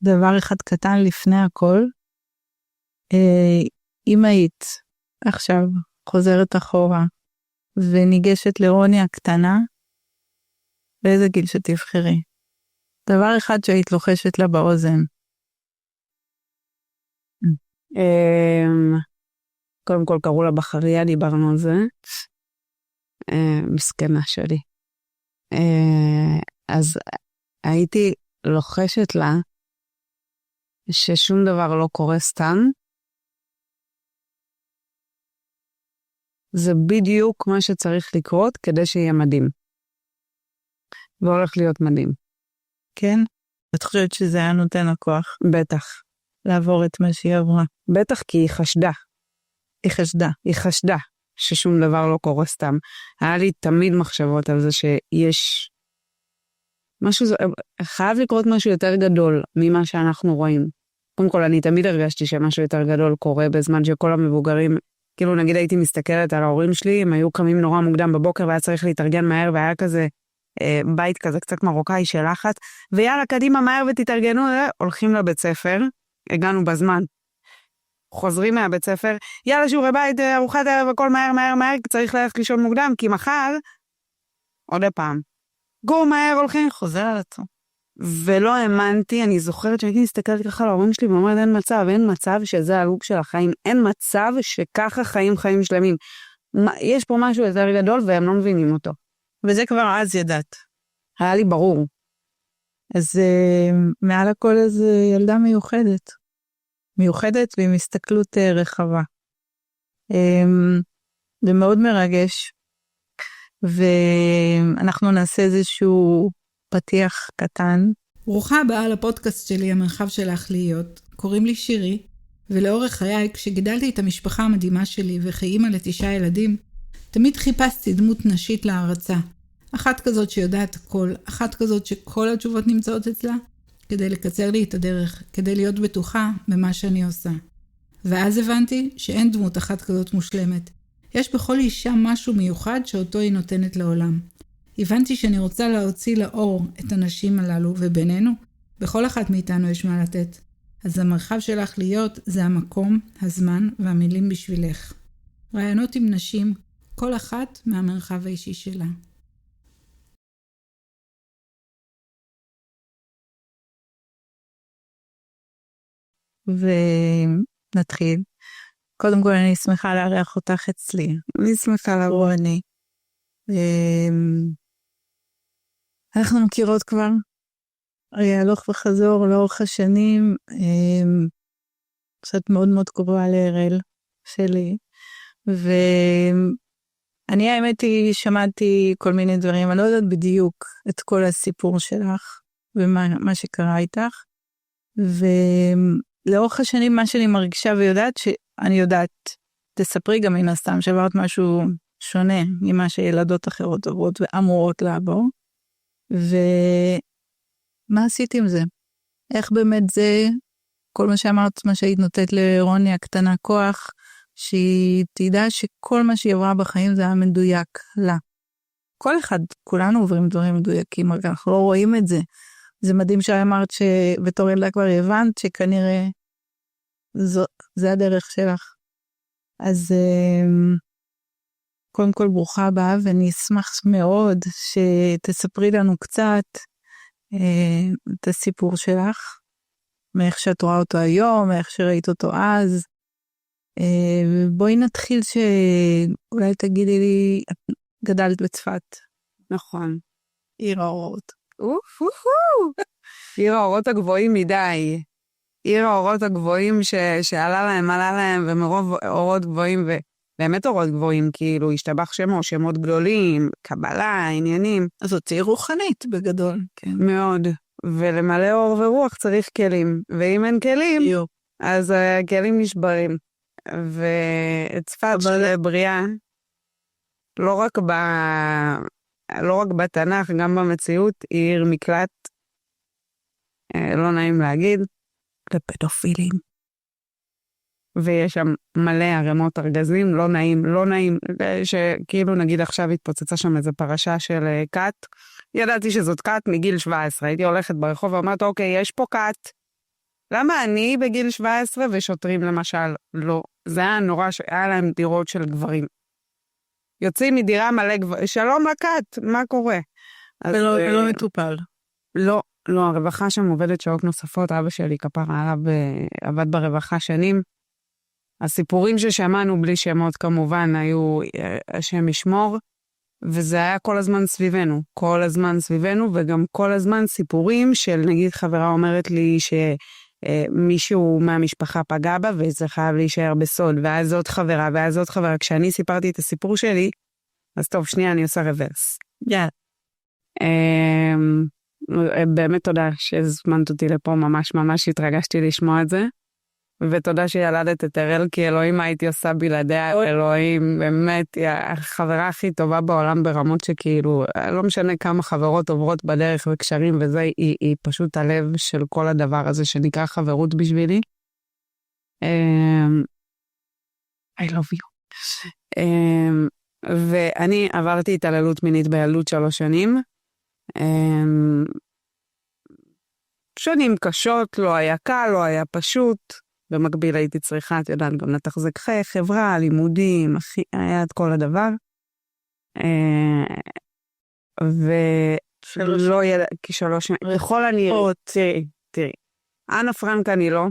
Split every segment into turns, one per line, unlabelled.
דבר אחד קטן לפני הכל, אם היית עכשיו חוזרת אחורה, וניגשת לרוני הקטנה, באיזה גיל שתבחרי? דבר אחד שהיית לוחשת לה באוזן.
קודם כל קראו לה בחריה, דיברנו על זה. מסכנה שלי. אז הייתי לוחשת לה ששום דבר לא קורה סתם. זה בדיוק מה שצריך לקרות כדי שיהיה מדהים. והולך להיות מדהים.
כן? את חושבת שזה היה נותן הכוח?
בטח.
לעבור את מה שהיא עברה.
בטח כי היא חשדה.
היא חשדה
ששום דבר לא קורה סתם. היה לי תמיד מחשבות על זה שיש משהו, חייב לקרות משהו יותר גדול ממה שאנחנו רואים. קודם כל, אני תמיד הרגשתי שמשהו יותר גדול קורה בזמן שכל המבוגרים, כאילו נגיד הייתי מסתכלת על ההורים שלי, הם היו קמים נורא מוקדם בבוקר והיה צריך להתארגן מהר, והיה כזה בית כזה קצת מרוקאי של לחץ, ויאללה קדימה מהר ותתארגנו, הולכים לבית ספר, הגענו בזמן, חוזרים מהבית ספר, יאללה שיעורי בית, ארוחת ערב, הכל מהר מהר מהר, צריך ללכת לישון מוקדם, כי מחר, עוד פעם, גור מהר הולכים,
חוזר על עצמו.
ולא האמנתי, אני זוכרת שהייתי מסתכלת ככה על ההורים שלי, ואומרת אין מצב שזה הלוק של החיים, אין מצב שככה חיים שלמים. יש פה משהו יותר גדול והם לא מבינים אותו.
וזה כבר אז ידעת.
היה לי ברור.
אז מעל הכל איזו ילדה מיוחדת. מיוחדת ועם הסתכלות רחבה. זה מאוד מרגש. ואנחנו נעשה איזשהו פתיח קטן.
ברוכה הבאה לפודקאסט שלי, המרחב שלך להיות. קוראים לי שירי, ולאורך חיי, כשגידלתי את המשפחה המדהימה שלי וכאימא ל9 ילדים, תמיד חיפשתי דמות נשית להערצה. אחת כזאת שיודעת הכל, אחת כזאת שכל התשובות נמצאות אצלה, כדי לקצר לי את הדרך, כדי להיות בטוחה במה שאני עושה. ואז הבנתי שאין דמות אחת כזאת מושלמת. יש בכל אישה משהו מיוחד שאותו היא נותנת לעולם. הבנתי שאני רוצה להוציא לאור את הנשים הללו, ובינינו, בכל אחת מאיתנו יש מה לתת. אז המרחב שלך להיות זה המקום, הזמן והמילים בשבילך. רעיונות עם נשים, כל אחת מהמרחב האישי שלה.
ונתחיל. קודם כל אני שמחה לארח אותך אצלי.
אני שמחה
רוני. אנחנו מכירות כבר הלוך וחזור לאורך השנים, קצת מאוד מאוד קרובה להראל שלי, ואני האמת היא שמעתי כל מיני דברים, אני לא יודעת בדיוק את כל הסיפור שלך ומה שקרה איתך, ולאורך השנים מה שאני מרגישה ויודעת שאני יודעת, תספרי גם מן הסתם שעברת משהו שונה ממה שילדות אחרות עוברות ואמורות לעבור, ומה עשית עם זה? איך באמת זה, כל מה שאמרת, מה שהיית נותנת לרוני הקטנה כוח, שהיא תדע שכל מה שהיא עברה בחיים זה היה מדויק לה. כל אחד, כולנו עוברים דברים מדויקים, רק אנחנו לא רואים את זה. זה מדהים שאמרת שבתור ילדה כבר הבנת שכנראה זה הדרך שלך. אז קודם כל ברוכה הבאה, ואני אשמח מאוד שתספרי לנו קצת את הסיפור שלך, מאיך שאת רואה אותו היום, מאיך שראית אותו אז. בואי נתחיל שאולי תגידי לי, את גדלת בצפת.
נכון.
עיר האורות.
עיר האורות הגבוהים מדי. עיר האורות הגבוהים שעלה להם, ומרוב אורות גבוהים, ובאמת אורות גבוהים, כאילו השתבח שמות גדולים, קבלה, עניינים.
אז זאת עיר רוחנית בגדול. כן.
מאוד. ולמלא אור ורוח צריך כלים. ואם אין כלים, אז הכלים נשברים. וצפת של בריאה, לא רק בתנ"ך, גם במציאות, היא עיר מקלט, לא נעים להגיד,
לפדופילים.
ויש שם מלא ערימות ארגזים, לא נעים, שכאילו נגיד עכשיו התפוצצה שם איזו פרשה של קאט, ידעתי שזאת קאט מגיל 17, הייתי הולכת ברחוב ואומרת, אוקיי, יש פה קאט, למה אני בגיל 17 ושוטרים למשל לא? זה היה נורא שהיה להם דירות של גברים. יוצאים מדירה מלא גברים, שלום לקט, מה קורה?
ולא מטופל.
לא, הרווחה שם עובדת שעות נוספות, אבא שלי כפרה עליו עבד ברווחה שנים. הסיפורים ששמענו בלי שמות כמובן היו השם ישמור, וזה היה כל הזמן סביבנו, וגם כל הזמן סיפורים של נגיד חברה אומרת לי שמישהו מהמשפחה פגע בה, וזה חייב להישאר בסוד, ואז עוד חברה, כשאני סיפרתי את הסיפור שלי, אז טוב, שנייה, אני עושה רוורס. באמת תודה שהזמנת אותי לפה, ממש התרגשתי לשמוע את זה, ותודה שילדת את הראל, כי אלוהים הייתי עושה בלעדיה, אלוהים באמת היא החברה הכי טובה בעולם ברמות שכאילו, לא משנה כמה חברות עוברות בדרך וקשרים וזה, היא פשוט הלב של כל הדבר הזה שנקרא חברות בשבילי. I love you. ואני עברתי התעללות מינית בילדות 3 שנים, שנים קשות, לא היה קל, לא היה פשוט, במקביל הייתי צריכה, את יודעת, גם לתחזק חברה, לימודים, היה את כל הדבר. ולא ידע, כ3 שנים, ככל הנראה, תראי, אנה פרנק אני לא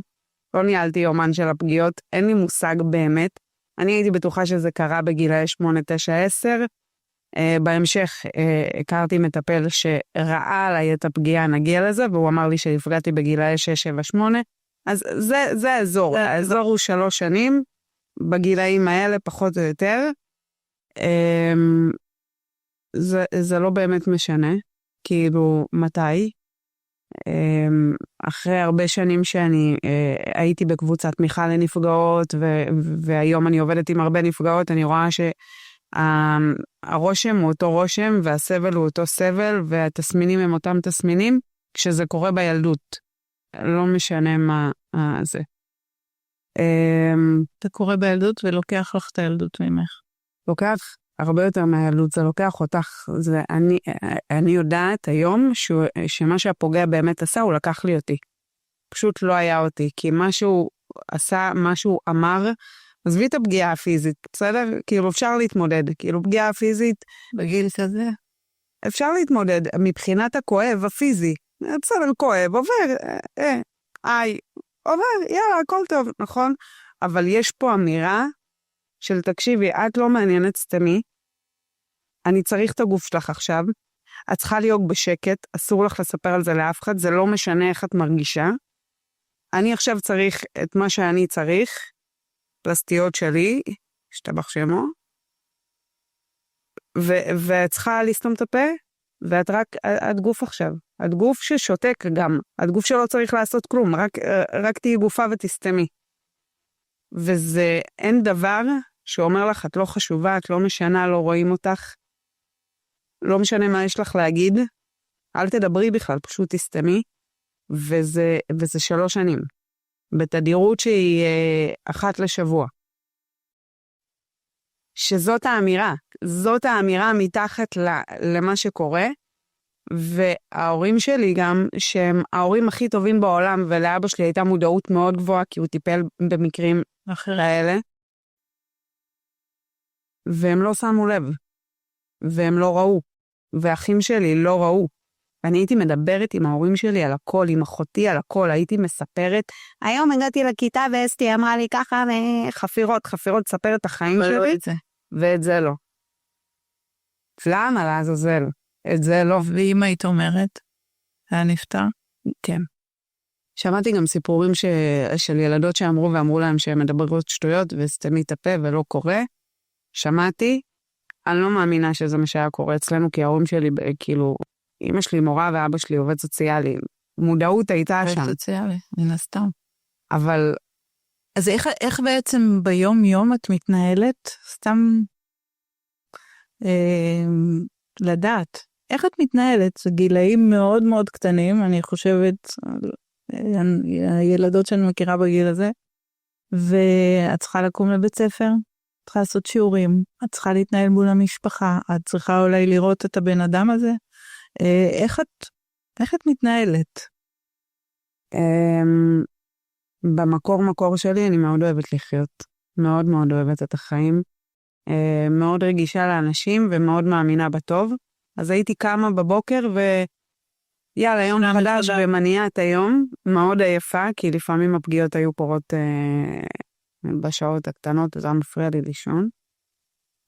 ניהלתי יומן של הפגיעות, אין לי מושג באמת, אני הייתי בטוחה שזה קרה בגילאי 8, 9, 10, בהמשך הכרתי מטפל שראה עליי את הפגיעה, נגיע לזה, והוא אמר לי שהפגעתי בגילאי 6, 7, 8, אז זה האזור, האזור הוא 3 שנים, בגילאים האלה פחות או יותר, זה לא באמת משנה, כאילו מתי, אחרי הרבה שנים שאני הייתי בקבוצת תמיכה לנפגעות, והיום אני עובדת עם הרבה נפגעות, אני רואה שהרושם הוא אותו רושם, והסבל הוא אותו סבל, והתסמינים הם אותם תסמינים, כשזה קורה בילדות. לא משנה מה זה.
אתה קורא בילדות ולוקח לך את הילדות ממך.
לוקח הרבה יותר מהילדות, זה לוקח אותך, אני יודעת היום שמה שהפוגע באמת עשה, הוא לקח לי אותי. פשוט לא היה אותי, כי משהו עשה, משהו אמר, עזבי את הפגיעה הפיזית, בסדר? כאילו אפשר להתמודד, כאילו פגיעה פיזית,
בגיל כזה.
אפשר להתמודד מבחינת הכואב הפיזי, בסדר, כואב, עובר, עובר, יאללה, הכל טוב, נכון? אבל יש פה אמירה של תקשיבי, את לא מעניינת סתמי, אני צריך את הגוף שלך עכשיו, את צריכה להיות בשקט, אסור לך לספר על זה לאף אחד, זה לא משנה איך את מרגישה, אני עכשיו צריך את מה שאני צריך, פלסטיות שלי, השתבח שמו, ואת צריכה לסתום את הפה, ואת רק, את גוף עכשיו, את גוף ששותק גם, את גוף שלא צריך לעשות כלום, רק תהי גופה ותסתמי. וזה, אין דבר שאומר לך, את לא חשובה, את לא משנה, לא רואים אותך, לא משנה מה יש לך להגיד, אל תדברי בכלל, פשוט תסתמי, וזה 3 שנים, בתדירות שהיא 1 לשבוע. שזאת האמירה, זאת האמירה מתחת למה שקורה, וההורים שלי גם, שהם ההורים הכי טובים בעולם, ולאבא שלי הייתה מודעות מאוד גבוהה, כי הוא טיפל במקרים האלה, והם לא שמו לב, והם לא ראו, ואחים שלי לא ראו. ואני הייתי מדברת עם ההורים שלי על הכל, עם אחותי על הכל, הייתי מספרת, היום הגעתי לכיתה ואסתי אמרה לי ככה, חפירות, ספר את החיים שלי, ואת זה לא. למה לעזאזל? את זה לא.
ואמא היית אומרת, היה נפטר?
כן. שמעתי גם סיפורים של ילדות שאמרו להם שהן מדברות שטויות וסתמי את הפה ולא קורה. שמעתי, אני לא מאמינה שזה מה שהיה קורה אצלנו, כי ההורים שלי, כאילו, אמא שלי מורה ואבא שלי עובד סוציאלי. מודעות הייתה שם.
עובד סוציאלי, מן הסתם.
אבל...
אז איך בעצם ביום יום את מתנהלת? סתם לדעת. איך את מתנהלת? זה גילאים מאוד מאוד קטנים, אני חושבת, הילדות שאני מכירה בגיל הזה, ואת צריכה לקום לבית ספר, את צריכה לעשות שיעורים, את צריכה להתנהל מול המשפחה, את צריכה אולי לראות את הבן אדם הזה. איך את מתנהלת?
במקור שלי אני מאוד אוהבת לחיות. מאוד מאוד אוהבת את החיים. מאוד רגישה לאנשים ומאוד מאמינה בטוב. אז הייתי קמה בבוקר ויאללה, יום חדש ומניעה את היום. מאוד עייפה, כי לפעמים הפגיעות היו פורות בשעות הקטנות, אז זה מפריע לי לישון.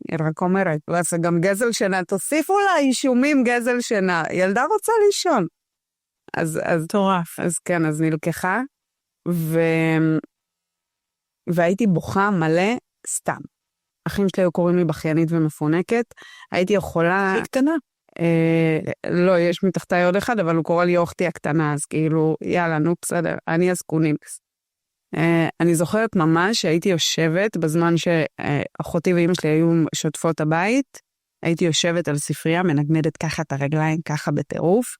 היא רק אומרת, זה גם גזל שינה, תוסיפו לה אישומים גזל שינה. ילדה רוצה לישון. אז
טורף.
אז כן, אז נלקחה. והייתי בוכה מלא סתם. אחים שלי היו קוראים לי בכיינית ומפונקת. הייתי יכולה...
היא קטנה.
לא, יש מתחתיי עוד אחד, אבל הוא קורא לי אוכתי הקטנה, אז כאילו, יאללה, נו, בסדר, אני אז קוניקס. אני זוכרת ממש שהייתי יושבת, בזמן שאחותי ואמא שלי היו שוטפות הבית, הייתי יושבת על ספרייה, מנגנדת ככה את הרגליים, ככה בטירוף,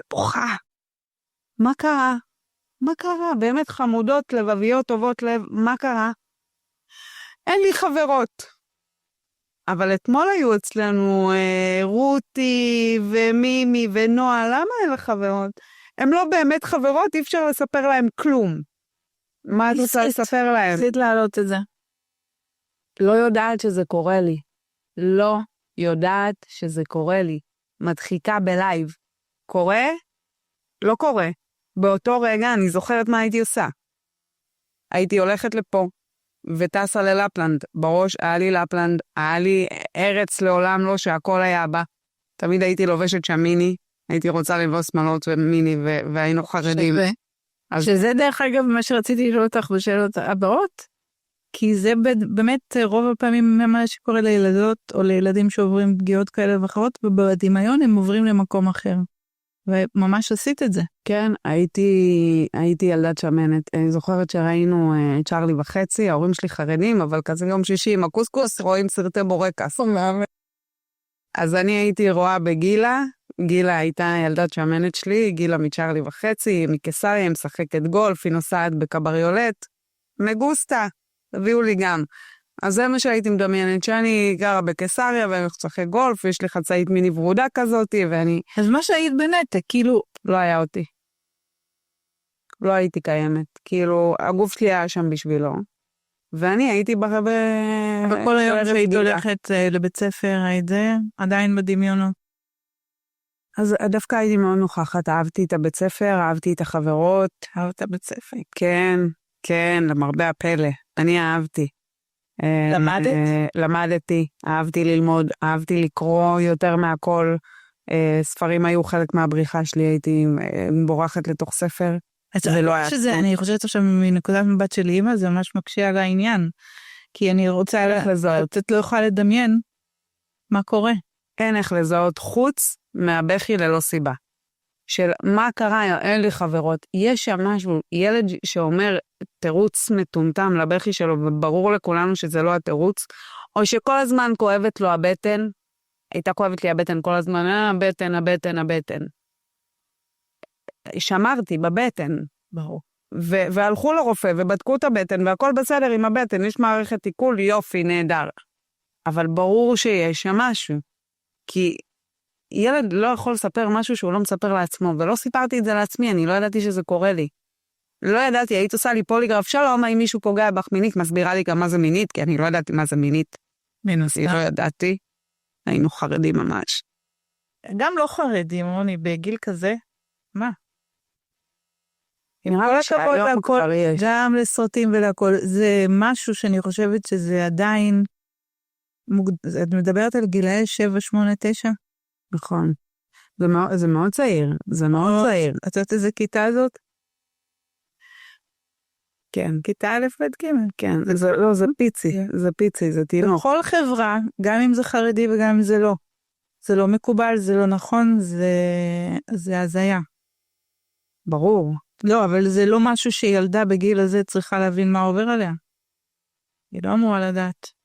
ובוכה. מה קרה? מה קרה? באמת חמודות, לבביות, טובות לב, מה קרה? אין לי חברות. אבל אתמול היו אצלנו רותי ומימי ונועה, למה אין לך חברות? הן לא באמת חברות, אי אפשר לספר להם כלום. מה את רוצה לספר להם?
ניסית להעלות את זה.
לא יודעת שזה קורה לי. לא יודעת שזה קורה לי. מדחיקה בלייב. קורה? לא קורה. באותו רגע אני זוכרת מה הייתי עושה. הייתי הולכת לפה. וטסה ללפלנד, בראש היה לי לפלנד, היה לי ארץ לעולם לא שהכל היה בה. תמיד הייתי לובשת שם מיני, הייתי רוצה לבוס שמלות ומיני, והיינו חרדים.
שזה דרך אגב מה שרציתי לשאול אותך בשאלות הבאות, כי זה באמת רוב הפעמים מה שקורה לילדות או לילדים שעוברים פגיעות כאלה ואחרות, ובדמיון הם עוברים למקום אחר. וממש עשית את זה.
כן, הייתי ילדת שמנת. אני זוכרת שראינו צ'רלי וחצי, ההורים שלי חרדים, אבל כזה יום שישי עם הקוסקוס רואים סרטי בורקס. אז אני הייתי רואה בגילה, גילה הייתה ילדת שמנת שלי, גילה מצ'רלי וחצי, היא מקיסריה, היא משחקת גולף, היא נוסעת בקבריולט, מגוסטה, תביאו לי גם. אז זה מה שהייתי מדמיינת, שאני גרה בקיסריה ואני משחק גולף, ויש לי חצאית מיני ורודה כזאת, ואני...
אז מה שהיית בנתק, כאילו...
לא היה אותי. לא הייתי קיימת. כאילו, הגוף שלי היה שם בשבילו. ואני הייתי
בכל היום שהיית הולכת לבית ספר, היית זה, עדיין בדמיונות.
אז דווקא הייתי מאוד נוכחת, אהבתי את הבית ספר, אהבתי את החברות.
אהבת בית ספר.
כן, כן, למרבה הפלא. אני אהבתי.
למדת?
למדתי, אהבתי ללמוד, אהבתי לקרוא יותר מהכל. ספרים היו חלק מהבריחה שלי, הייתי בורחת לתוך ספר. זה לא היה...
אני חושבת עכשיו מנקודת מבט של אמא, זה ממש מקשה על העניין. כי אני רוצה לזהות, את לא יכולה לדמיין מה קורה.
אין איך לזהות חוץ מהבכי ללא סיבה. של מה קרה, אין לי חברות. יש שם משהו, ילד שאומר תירוץ מטומטם לבכי שלו, וברור לכולנו שזה לא התירוץ, או שכל הזמן כואבת לו הבטן, הייתה כואבת לי הבטן כל הזמן, הבטן. שמרתי בבטן.
ברור.
והלכו לרופא ובדקו את הבטן, והכל בסדר עם הבטן, יש מערכת עיכול, יופי, נהדר. אבל ברור שיש שם משהו. כי ילד לא יכול לספר משהו שהוא לא מספר לעצמו, ולא סיפרתי את זה לעצמי, אני לא ידעתי שזה קורה לי. לא ידעתי, היית עושה לי פוליגרף, שלום, אם מישהו פוגע בך מינית, מסבירה לי גם מה זה מינית, כי אני לא ידעתי מה זה מינית. אני לא ידעתי, היינו חרדים ממש.
גם לא חרדים, רוני, בגיל כזה, מה? עם כל הכבוד להכל, גם לסרטים ולהכל, זה משהו שאני חושבת שזה עדיין, את מדברת על גילאי 7, 8, 9?
נכון. זה מאוד צעיר, זה מאוד צעיר.
את יודעת איזה כיתה זאת?
כן.
כיתה א' ב' ג'.
כן, זה פיצי, זה פיצי, זה תינוק.
בכל חברה, גם אם זה חרדי וגם אם זה לא. זה לא מקובל, זה לא נכון, זה הזיה.
ברור.
לא, אבל זה לא משהו שילדה בגיל הזה צריכה להבין מה עובר עליה. היא לא אמורה לדעת.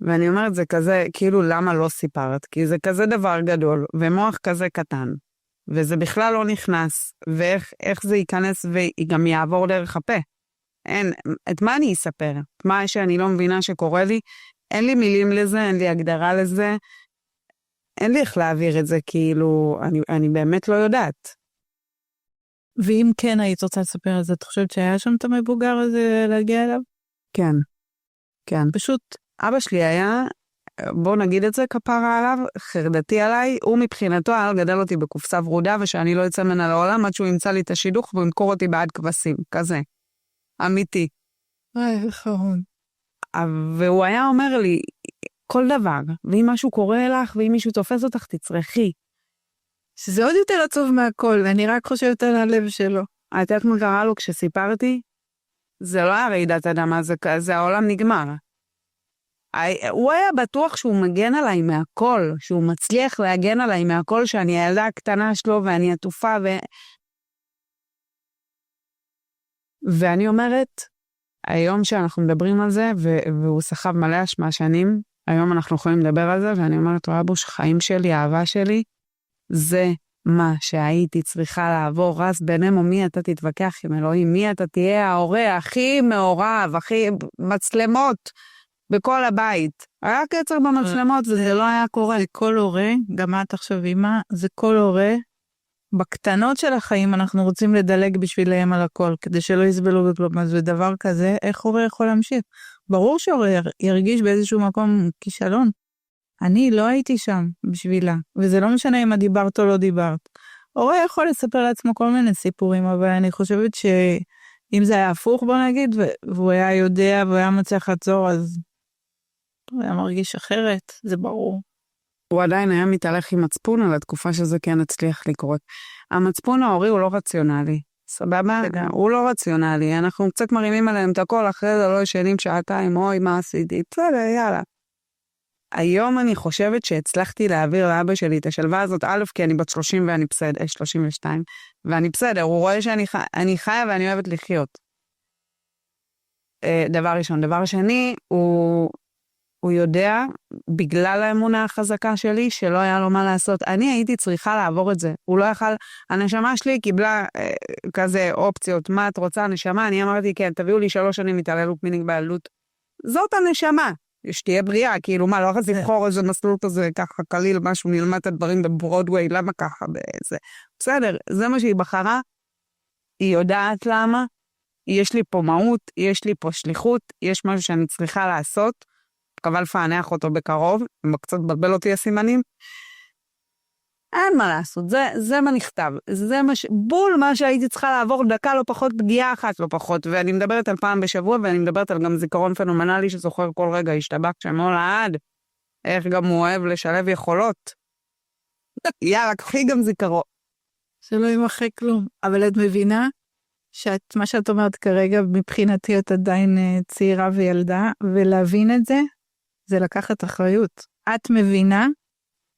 ואני אומרת, זה כזה, כאילו, למה לא סיפרת? כי זה כזה דבר גדול, ומוח כזה קטן, וזה בכלל לא נכנס, ואיך זה ייכנס וגם יעבור דרך הפה. אין, את מה אני אספר? מה שאני לא מבינה שקורה לי? אין לי מילים לזה, אין לי הגדרה לזה, אין לי איך להעביר את זה, כאילו, אני באמת לא יודעת.
ואם כן היית רוצה לספר על זה, את חושבת שהיה שם את המבוגר הזה להגיע אליו?
כן, כן.
פשוט,
אבא שלי היה, בוא נגיד את זה, כפרה עליו, חרדתי עליי, הוא מבחינתו היה גדל אותי בקופסה ורודה, ושאני לא יצא ממנה לעולם, עד שהוא ימצא לי את השידוך, וימכור אותי בעד כבשים, כזה. אמיתי.
חרון.
והוא היה אומר לי, כל דבר, ואם משהו קורה לך, ואם מישהו תופס אותך, תצרכי.
שזה עוד יותר עצוב מהכל, אני רק חושבת על הלב שלו.
את יודעת מה קרה לו כשסיפרתי? זה לא היה רעידת אדמה, זה העולם נגמר. הוא היה בטוח שהוא מגן עליי מהכל, שהוא מצליח להגן עליי מהכל, שאני הילדה הקטנה שלו ואני עטופה ואני אומרת, היום שאנחנו מדברים על זה, והוא סחב מלא אשמה שנים, היום אנחנו יכולים לדבר על זה, ואני אומרת, רבוש, חיים שלי, אהבה שלי, זה מה שהייתי צריכה לעבור, רז ביניהם, או מי אתה תתווכח עם אלוהים, מי אתה תהיה ההורה הכי מעורב, הכי מצלמות בכל הבית. היה קצר במצלמות וזה לא היה קורה.
זה כל הורה, גם את עכשיו אמא, זה כל הורה, בקטנות של החיים אנחנו רוצים לדלג בשבילהם על הכל, כדי שלא יסבלו בכלום. אז בדבר כזה, איך הורה יכול להמשיך? ברור שהורה ירגיש באיזשהו מקום כישלון. אני לא הייתי שם בשבילה, וזה לא משנה אם את דיברת או לא דיברת. הורה יכול לספר לעצמו כל מיני סיפורים, אבל אני חושבת שאם זה היה הפוך, בוא נגיד, והוא היה יודע והוא היה מצליח לעצור, אז הוא היה מרגיש אחרת, זה ברור.
הוא עדיין היה מתהלך עם מצפון על התקופה שזה כן הצליח לקרות. המצפון ההורי הוא לא רציונלי. סבבה? הוא לא רציונלי. אנחנו קצת מרימים עליהם את הכל, אחרי זה לא ישנים שעתיים, אוי, מה עשיתי? בסדר, יאללה. היום אני חושבת שהצלחתי להעביר לאבא שלי את השלווה הזאת, א', כי אני בת 30 ואני בסדר, 32, ואני בסדר, הוא רואה שאני חיה ואני אוהבת לחיות. דבר ראשון. דבר שני, הוא יודע, בגלל האמונה החזקה שלי, שלא היה לו מה לעשות. אני הייתי צריכה לעבור את זה. הוא לא יכל, הנשמה שלי קיבלה כזה אופציות. מה את רוצה, הנשמה? אני אמרתי, כן, תביאו לי 3 שנים התעללות מינית בעלות. זאת הנשמה. שתהיה בריאה, כאילו מה, לא יכול לבחור איזה מסלול כזה, ככה קליל, משהו, נלמד את הדברים בברודווי, למה ככה? באיזה... בסדר, זה מה שהיא בחרה. היא יודעת למה. יש לי פה מהות, יש לי פה שליחות, יש משהו שאני צריכה לעשות. מקווה לפענח אותו בקרוב, קצת בלבל אותי הסימנים. אין מה לעשות, זה מה נכתב, זה בול מה שהייתי צריכה לעבור דקה לא פחות, פגיעה אחת לא פחות, ואני מדברת על פעם בשבוע, ואני מדברת על גם זיכרון פנומנלי שזוכר כל רגע, השתבק שמו לעד, איך גם הוא אוהב לשלב יכולות. יאללה, קחי גם זיכרון.
שלא ימחק כלום, אבל את מבינה מה שאת אומרת כרגע, מבחינתי את עדיין צעירה וילדה, ולהבין את זה, זה לקחת אחריות. את מבינה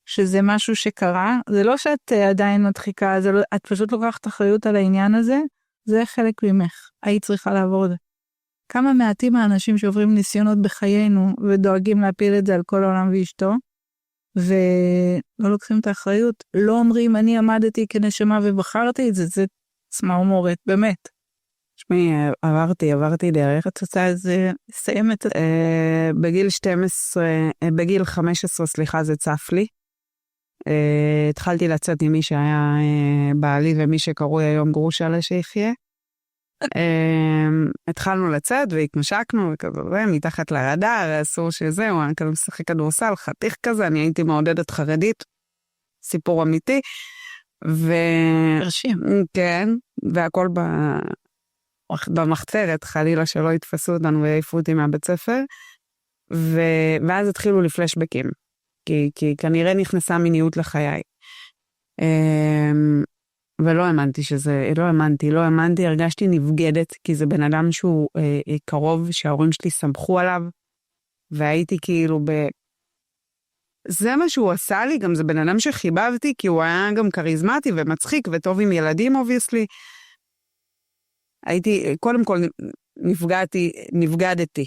שזה משהו שקרה, זה לא שאת עדיין מדחיקה, לא, את פשוט לוקחת אחריות על העניין הזה, זה חלק ממך, היית צריכה לעבור את זה. כמה מעטים האנשים שעוברים ניסיונות בחיינו, ודואגים להפיל את זה על כל העולם ואשתו, ולא לוקחים את האחריות, לא אומרים אני עמדתי כנשמה ובחרתי את זה, זה צמרמורת, באמת.
שמי, עברתי דרך.
את רוצה איזה, לסיים את זה?
בגיל 15, סליחה, זה צף לי. התחלתי לצאת עם מי שהיה בעלי ומי שקרוי היום גרושה לשיחיה. התחלנו לצאת והתמשקנו וכזה, מתחת לרדאר, אסור שזהו, אני כזה משחק כדורסל, חתיך כזה, אני הייתי מעודדת חרדית, סיפור אמיתי.
הרשים.
כן, והכל במחתרת, חלילה שלא יתפסו אותנו ויעיפו אותי מהבית ספר, ואז התחילו לי פלשבקים, כי כנראה נכנסה מיניות לחיי. ולא האמנתי שזה, לא האמנתי, הרגשתי נבגדת, כי זה בן אדם שהוא קרוב, שההורים שלי סמכו עליו, והייתי כאילו זה מה שהוא עשה לי, גם זה בן אדם שחיבבתי, כי הוא היה גם קריזמטי ומצחיק וטוב עם ילדים, obviously. הייתי, קודם כל נבגדתי.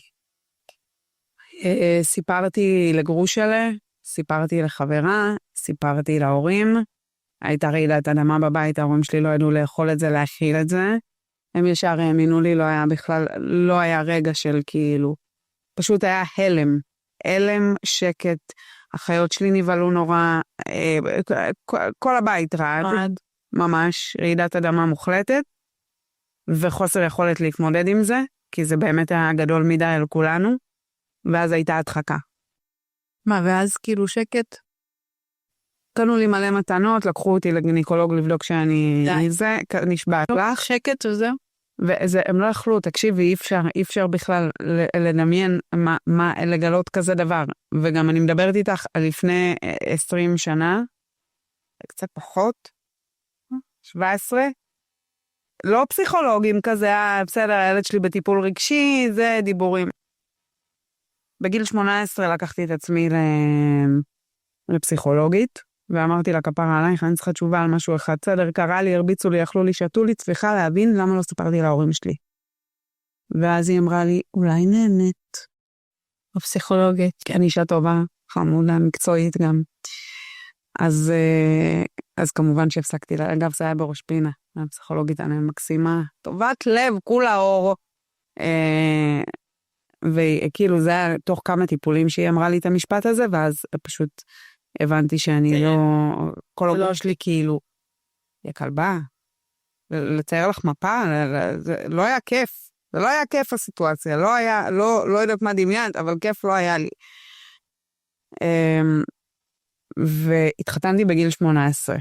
סיפרתי לגרושלה, סיפרתי לחברה, סיפרתי להורים, הייתה רעידת אדמה בבית, ההורים שלי לא ידעו לאכול את זה, להכיל את זה. הם ישר האמינו לי, לא היה רגע של כאילו, פשוט היה הלם, שקט, החיות שלי נבהלו נורא, כל הבית רעד. ממש רעידת אדמה מוחלטת, וחוסר יכולת להתמודד עם זה, כי זה באמת היה גדול מדי על כולנו, ואז הייתה הדחקה.
מה, ואז כאילו שקט?
קנו לי מלא מתנות, לקחו אותי לגניקולוג לבדוק שאני זה, נשבעת לך.
שקט וזהו?
והם לא יכלו, תקשיבי, אי אפשר בכלל לדמיין לגלות כזה דבר. וגם אני מדברת איתך על לפני 20 שנה, קצת פחות, 17, לא פסיכולוגים כזה, בסדר, הילד שלי בטיפול רגשי, זה דיבורים. בגיל 18 לקחתי את עצמי לפסיכולוגית, ואמרתי לה, כפרה עלייך, אני צריכה תשובה על משהו אחד. בסדר, קרה לי, הרביצו לי, אכלו לי, שתו לי, צריכה להבין למה לא ספרתי להורים שלי. ואז היא אמרה לי, אולי נהנית.
בפסיכולוגית.
כי אני אישה טובה, חמודה, מקצועית גם. אז כמובן שהפסקתי לה, אגב, זה היה בראש פינה, הפסיכולוגית אני מקסימה, טובת לב, כולה אור. וכאילו זה היה תוך כמה טיפולים שהיא אמרה לי את המשפט הזה, ואז פשוט הבנתי שאני לא, כל הגוף שלי כאילו, יא כלבה, לצייר לך מפה, זה לא היה כיף, זה לא היה כיף הסיטואציה, לא היה, לא יודעת מה דמיינת, אבל כיף לא היה לי. והתחתנתי בגיל 18,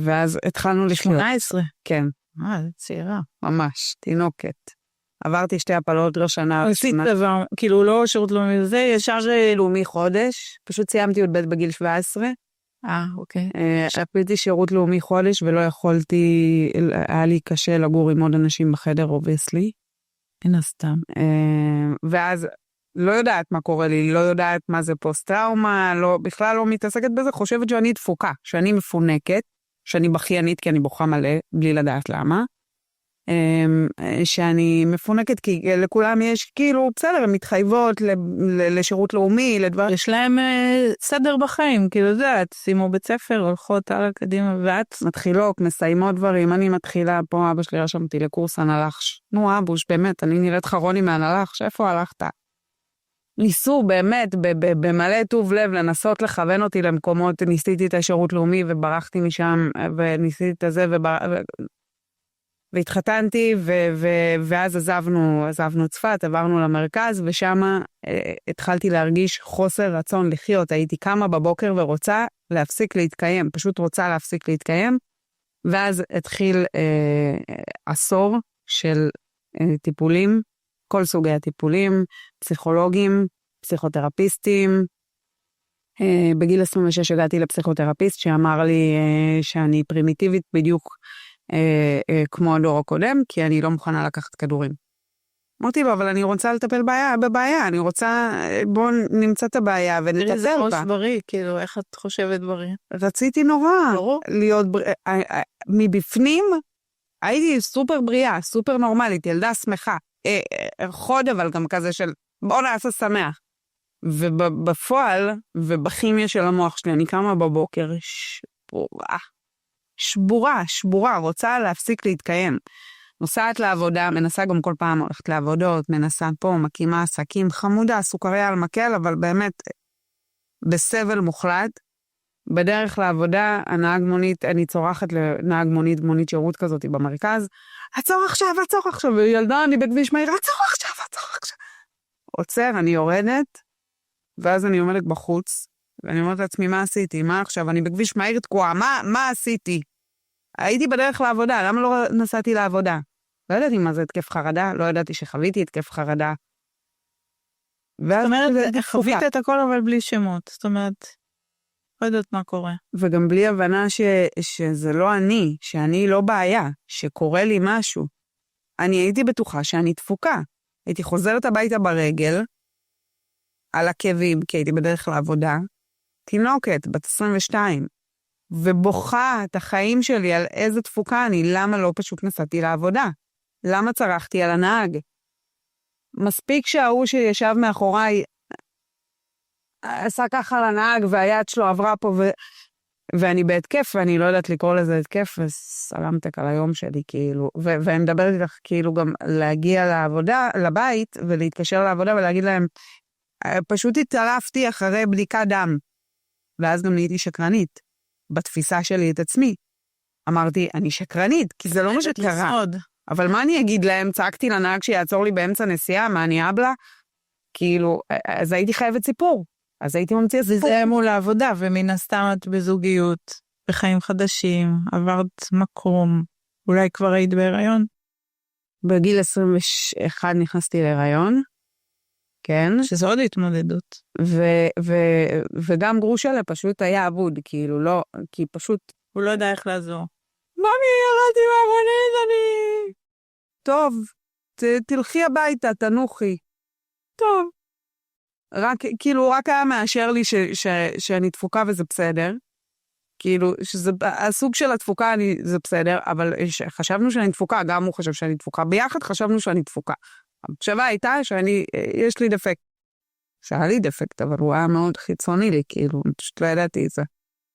ואז התחלנו לשמוע.
18?
כן.
זה צעירה.
ממש, תינוקת. עברתי 2 הפלות ראשונה.
עשית דבר, כאילו לא שירות לאומי וזה, ישר
לאומי חודש, פשוט סיימתי עוד בגיל 17.
אוקיי.
עשיתי שירות לאומי חודש ולא יכולתי, היה לי קשה לגור עם עוד אנשים בחדר, obviously.
אין הסתם.
ואז לא יודעת מה קורה לי, לא יודעת מה זה פוסט-טראומה, בכלל לא מתעסקת בזה, חושבת שאני דפוקה, שאני מפונקת, שאני בכיינית כי אני בוכה מלא, בלי לדעת למה. שאני מפונקת כי לכולם יש כאילו, בסדר, הן מתחייבות לשירות לאומי, לדבר.
יש להם סדר בחיים, כאילו זה, שימו בית ספר, הולכות הלאה קדימה, ואת
מתחילות, מסיימות דברים, אני מתחילה, פה אבא שלי רשמתי לקורס הנלחש. נו אבוש, באמת, אני נראית חרוני מהנלחש, איפה הלכת? ניסו באמת, במלא טוב לב, לנסות לכוון אותי למקומות, ניסיתי את השירות לאומי וברחתי משם, וניסיתי את זה והתחתנתי, ואז עזבנו צפת, עברנו למרכז, ושם התחלתי להרגיש חוסר רצון לחיות. הייתי קמה בבוקר ורוצה להפסיק להתקיים, פשוט רוצה להפסיק להתקיים, ואז התחיל עשור של טיפולים, כל סוגי הטיפולים, פסיכולוגים, פסיכותרפיסטים. בגיל 26 הגעתי לפסיכותרפיסט שאמר לי שאני פרימיטיבית בדיוק כמו הדור הקודם, כי אני לא מוכנה לקחת כדורים. אמרתי לו, אבל אני רוצה לטפל בבעיה, אני רוצה, בוא נמצא את הבעיה ונטפל בה.
זה ראש בריא, כאילו, איך את חושבת בריא?
רציתי נורא להיות מבפנים, הייתי סופר בריאה, סופר נורמלית, ילדה שמחה. חוד אבל גם כזה של בוא נעשה שמח. ובפועל ובכימיה של המוח שלי, אני קמה בבוקר שבורה, רוצה להפסיק להתקיים. נוסעת לעבודה, מנסה גם כל פעם הולכת לעבודות, מנסה פה, מקימה עסקים, חמודה, סוכריה על מקל, אבל באמת בסבל מוחלט. בדרך לעבודה, הנהג מונית, אני צורחת לנהג מונית שירות כזאת במרכז, עצור עכשיו, וילדה, אני בכביש מהיר, עצור עכשיו. עוצר, אני יורדת, ואז אני עומדת בחוץ, ואני אומרת לעצמי, מה עשיתי? מה עכשיו? אני בכביש מהיר תקועה, מה עשיתי? הייתי בדרך לעבודה, למה לא נסעתי לעבודה? לא ידעתי מה זה התקף חרדה, לא ידעתי שחוויתי התקף חרדה.
זאת אומרת, חווית את הכל אבל בלי שמות, זאת אומרת, לא יודעת מה קורה.
וגם בלי הבנה שזה לא אני, שאני לא בעיה, שקורה לי משהו. אני הייתי בטוחה שאני דפוקה. הייתי חוזרת הביתה ברגל, על עקבים, כי הייתי בדרך לעבודה, תינוקת, בת 22, ובוכה את החיים שלי על איזה דפוקה אני, למה לא פשוט נסעתי לעבודה? למה צרחתי על הנהג? מספיק שההוא שישב מאחוריי, עשה ככה לנהג, והיד שלו עברה פה, ואני בהתקף, ואני לא יודעת לקרוא לזה התקף, וסלמתק על היום שלי, כאילו, ואני מדברת איתך, כאילו, גם להגיע לעבודה, לבית, ולהתקשר לעבודה, ולהגיד להם, פשוט התערפתי אחרי בדיקת דם, ואז גם נהייתי שקרנית, בתפיסה שלי את עצמי, אמרתי, אני שקרנית, כי זה לא מה שקרה. אבל מה אני אגיד להם? צעקתי לנהג שיעצור לי באמצע נסיעה, מה אני אבלה? כאילו, אז הייתי חייבת סיפור. אז הייתי ממציאה סיפור.
וזה מול העבודה, ומן הסתם את בזוגיות, בחיים חדשים, עברת מקום, אולי כבר היית בהיריון?
בגיל 21 נכנסתי להיריון, כן.
שזה עוד התמודדות.
וגם גרושלה פשוט היה אבוד, כאילו לא, כי פשוט...
הוא לא יודע איך לעזור.
ממי, ירדתי מהמונית, אני... טוב, תלכי הביתה, תנוחי. טוב. רק היה מאשר לי שאני תפוקה וזה בסדר. כאילו, הסוג של התפוקה זה בסדר, אבל חשבנו שאני תפוקה, גם הוא חשב שאני תפוקה. ביחד חשבנו שאני תפוקה. המחשבה הייתה יש לי דפקט. שהיה לי דפקט, אבל הוא היה מאוד חיצוני לי, כאילו, פשוט לא ידעתי את זה.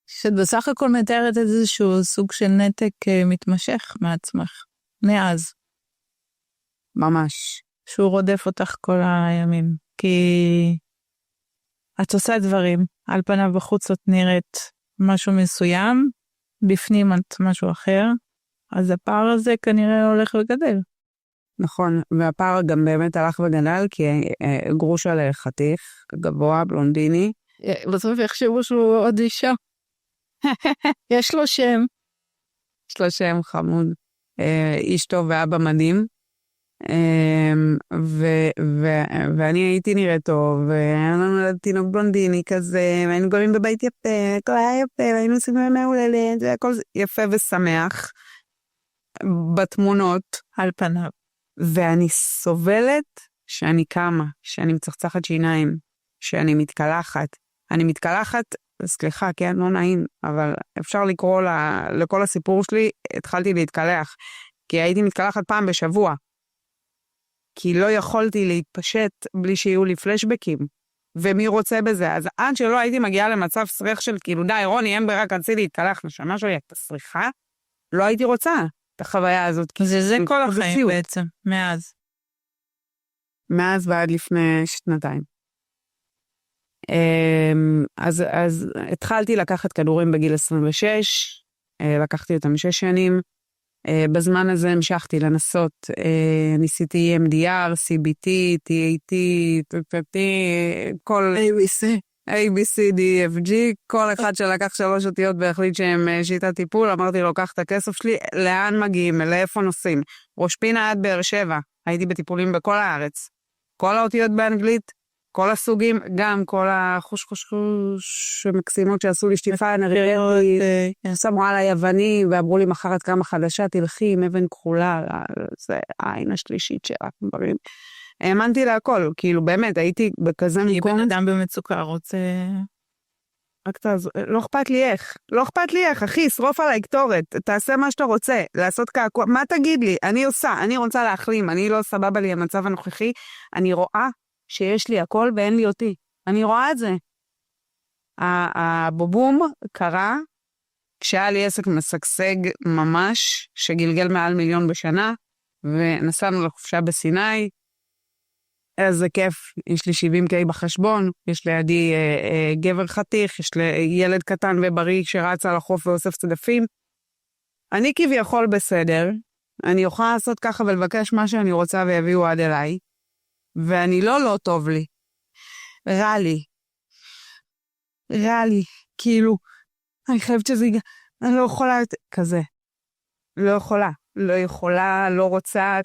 שאת בסך הכל מתארת איזשהו סוג של נתק מתמשך מעצמך, מאז.
ממש.
שהוא רודף אותך כל הימים. כי את עושה דברים, על פניו בחוץ את נראית משהו מסוים, בפנים את משהו אחר, אז הפער הזה כנראה הולך וגדל.
נכון, והפער גם באמת הלך וגדל, כי גרושה לחתיך, גבוה, בלונדיני.
בסוף יחשבו שהוא עוד אישה. יש לו שם.
יש לו שם חמוד. איש טוב ואבא מדהים. ואני הייתי נראה טוב, והיה לנו תינוק בלונדיני כזה, והיינו גרים בבית יפה, הכל היה יפה, והיינו עושים מהולדת, והכל יפה ושמח, בתמונות.
על פניו.
ואני סובלת שאני קמה, שאני מצחצחת שיניים, שאני מתקלחת. אני מתקלחת, סליחה, כן, לא נעים, אבל אפשר לקרוא לכל הסיפור שלי, התחלתי להתקלח, כי הייתי מתקלחת פעם בשבוע, כי לא יכולתי להתפשט בלי שיהיו לי פלשבקים, ומי רוצה בזה? אז עד שלא הייתי מגיעה למצב סריח של כאילו, די, רוני, אין ברק, רציתי להתקלח, נשמה שלי, את הסריחה? לא הייתי רוצה את החוויה הזאת.
זה כל החיים בעצם, מאז.
מאז ועד לפני 2 אז התחלתי לקחת כדורים בגיל 26, לקחתי אותם 6 שנים, בזמן הזה המשכתי לנסות, ניסיתי MDR, CBT, TAT, כל ABCD, FG, כל אחד שלקח 3 אותיות והחליט שהם שיטת טיפול, אמרתי לו, קח את הכסף שלי, לאן מגיעים, לאיפה נוסעים? ראש פינה עד באר שבע, הייתי בטיפולים בכל הארץ, כל האותיות באנגלית, כל הסוגים, גם כל החוש מקסימות שעשו לי שטיפה, נריאתי, שמו על היווני, ואמרו לי מחרת כמה חדשה, תלכי עם אבן כחולה, זה העין השלישית שלה, דברים. האמנתי להכל, כאילו באמת, הייתי בכזה מקום.
בן אדם במצוקה רוצה...
רק תעזור, לא אכפת לי איך, לא אכפת לי איך, אחי, שרוף עליי קטורת, תעשה מה שאתה רוצה, לעשות קעקוע, מה תגיד לי? אני עושה, אני רוצה להחלים, אני לא סבבה לי המצב הנוכחי, אני רואה שיש לי הכל ואין לי אותי. אני רואה את זה. הבובום קרה כשהיה לי עסק משגשג ממש, שגלגל מעל 1,000,000 בשנה, ונסענו לחופשה בסיני. איזה כיף, יש לי 70K בחשבון, יש לידי גבר חתיך, יש לי ילד קטן ובריא שרץ על החוף ואוסף צדפים. אני כביכול בסדר, אני יכולה לעשות ככה ולבקש מה שאני רוצה ויביאו עד אליי, ואני לא טוב לי. רע לי, כאילו, אני חייבת שזה יגע, אני לא יכולה, כזה. לא יכולה, לא רוצה,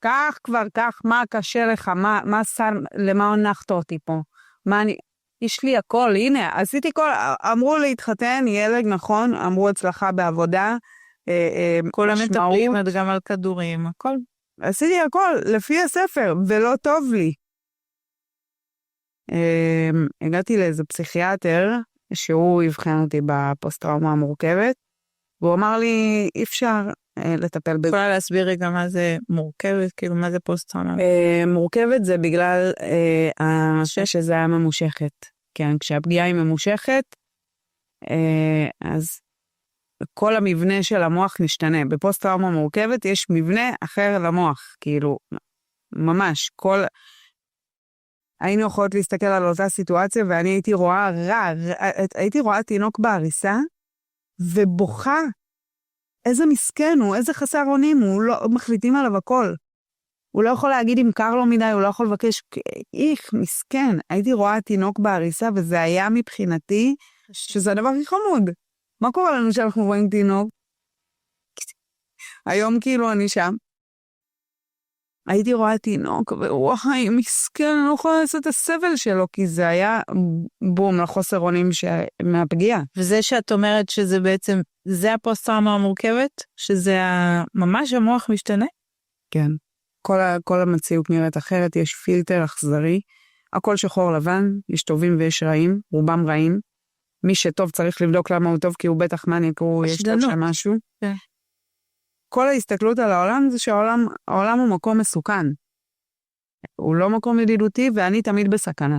כך כבר, מה קשה לך, למה הונחת אותי פה? יש לי הכל, הנה, עשיתי כל, אמרו להתחתן, ילד, נכון, אמרו הצלחה בעבודה,
כל המטפלים, גם על כדורים, הכל.
עשיתי הכל לפי הספר, ולא טוב לי. הגעתי לאיזה פסיכיאטר, שהוא הבחן אותי בפוסט-טראומה המורכבת, והוא אמר לי, אי אפשר לטפל בזה.
יכולה להסביר רגע מה זה מורכבת, כאילו מה זה פוסט-טראומה?
מורכבת זה בגלל שזה היה ממושכת. כן, כשהפגיעה היא ממושכת, אז כל המבנה של המוח משתנה. בפוסט-טראומה מורכבת יש מבנה אחר למוח, כאילו, ממש, היינו יכולות להסתכל על אותה סיטואציה, ואני הייתי רואה הייתי רואה תינוק בעריסה, ובוכה. איזה מסכן הוא, איזה חסר אונים הוא, לא מחליטים עליו הכל. הוא לא יכול להגיד אם קר לו מדי, הוא לא יכול לבקש, איך, מסכן. הייתי רואה תינוק בעריסה, וזה היה מבחינתי, שזה הדבר הכי חמוד. מה קורה לנו שאנחנו רואים תינוק? היום כאילו אני שם. הייתי רואה תינוק, ווואי, מסכן, אני לא יכולה לעשות את הסבל שלו, כי זה היה בום לחוסר אונים מהפגיעה.
וזה שאת אומרת שזה בעצם, זה הפוסט-טראומה המורכבת? שזה ממש המוח משתנה?
כן. כל המציאות נראית אחרת, יש פילטר אכזרי, הכל שחור לבן, יש טובים ויש רעים, רובם רעים. מי שטוב צריך לבדוק למה הוא טוב, כי הוא בטח מניאק, יש לו שם משהו.
כן.
כל ההסתכלות על העולם זה שהעולם הוא מקום מסוכן. הוא לא מקום ידידותי, ואני תמיד בסכנה.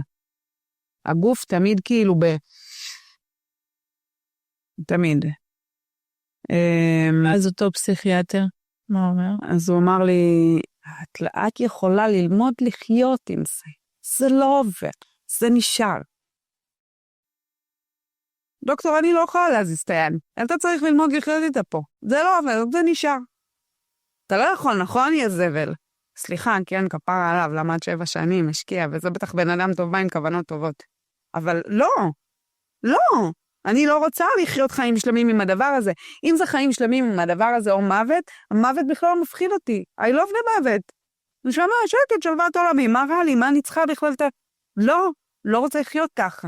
הגוף תמיד כאילו תמיד.
אז אותו פסיכיאטר, מה הוא אומר?
אז הוא אמר לי, את יכולה ללמוד לחיות עם זה. זה לא עובר, זה נשאר. דוקטור, אני לא יכולה להזיז את היד. אתה צריך ללמוד לחיות איתה פה. זה לא עובר, זה נשאר. אתה לא יכול, נכון, יא זבל? סליחה, כן, כפרה עליו, למד 7 שנים, משקיע, וזה בטח בן אדם טוב בא עם כוונות טובות. אבל לא, לא. אני לא רוצה לחיות חיים שלמים עם הדבר הזה. אם זה חיים שלמים עם הדבר הזה או מוות, המוות בכלל לא מפחיד אותי. I love the מוות. נשמע, שקט, שלוות עולמי, מה רע לי? מה אני צריכה בכלל את ה... לא, לא רוצה לחיות ככה.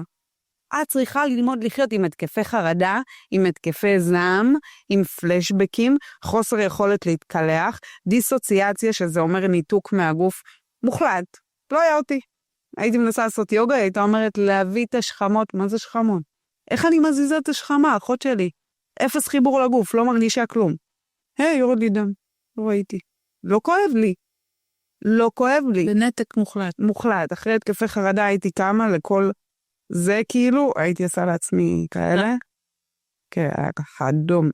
את צריכה ללמוד לחיות עם התקפי חרדה, עם התקפי זעם, עם פלשבקים, חוסר יכולת להתקלח, דיסוציאציה, שזה אומר ניתוק מהגוף, מוחלט. לא היה אותי. הייתי מנסה לעשות יוגה, הייתה אומרת להביא את השכמות. מה זה שכמות? איך אני מזיזה את השכמה, אחות שלי? 0 חיבור לגוף, לא מרגישה כלום. יורד לי דם. לא ראיתי. לא כואב לי. לא כואב לי.
בנתק מוחלט.
מוחלט. אחרי התקפי חרדה הייתי קמה לכל... זה כאילו, הייתי עושה לעצמי כאלה. כן, היה ככה דום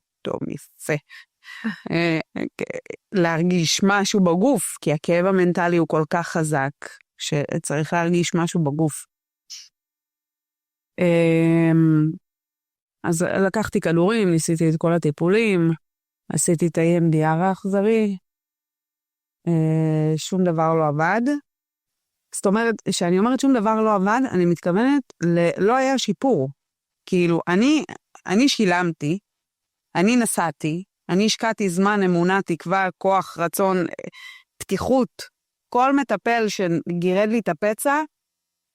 יפה. להרגיש משהו בגוף, כי הכאב המנטלי הוא כל כך חזק, שצריך להרגיש משהו בגוף. אז לקחתי כדורים, ניסיתי את כל הטיפולים, עשיתי את ה-EMDR האכזרי, שום דבר לא עבד. זאת אומרת, כשאני אומרת שום דבר לא עבד, אני מתכוונת, לא היה שיפור. כאילו, אני שילמתי, אני נסעתי, אני השקעתי זמן, אמונה, תקווה, כוח, רצון, פתיחות. כל מטפל שגירד לי את הפצע,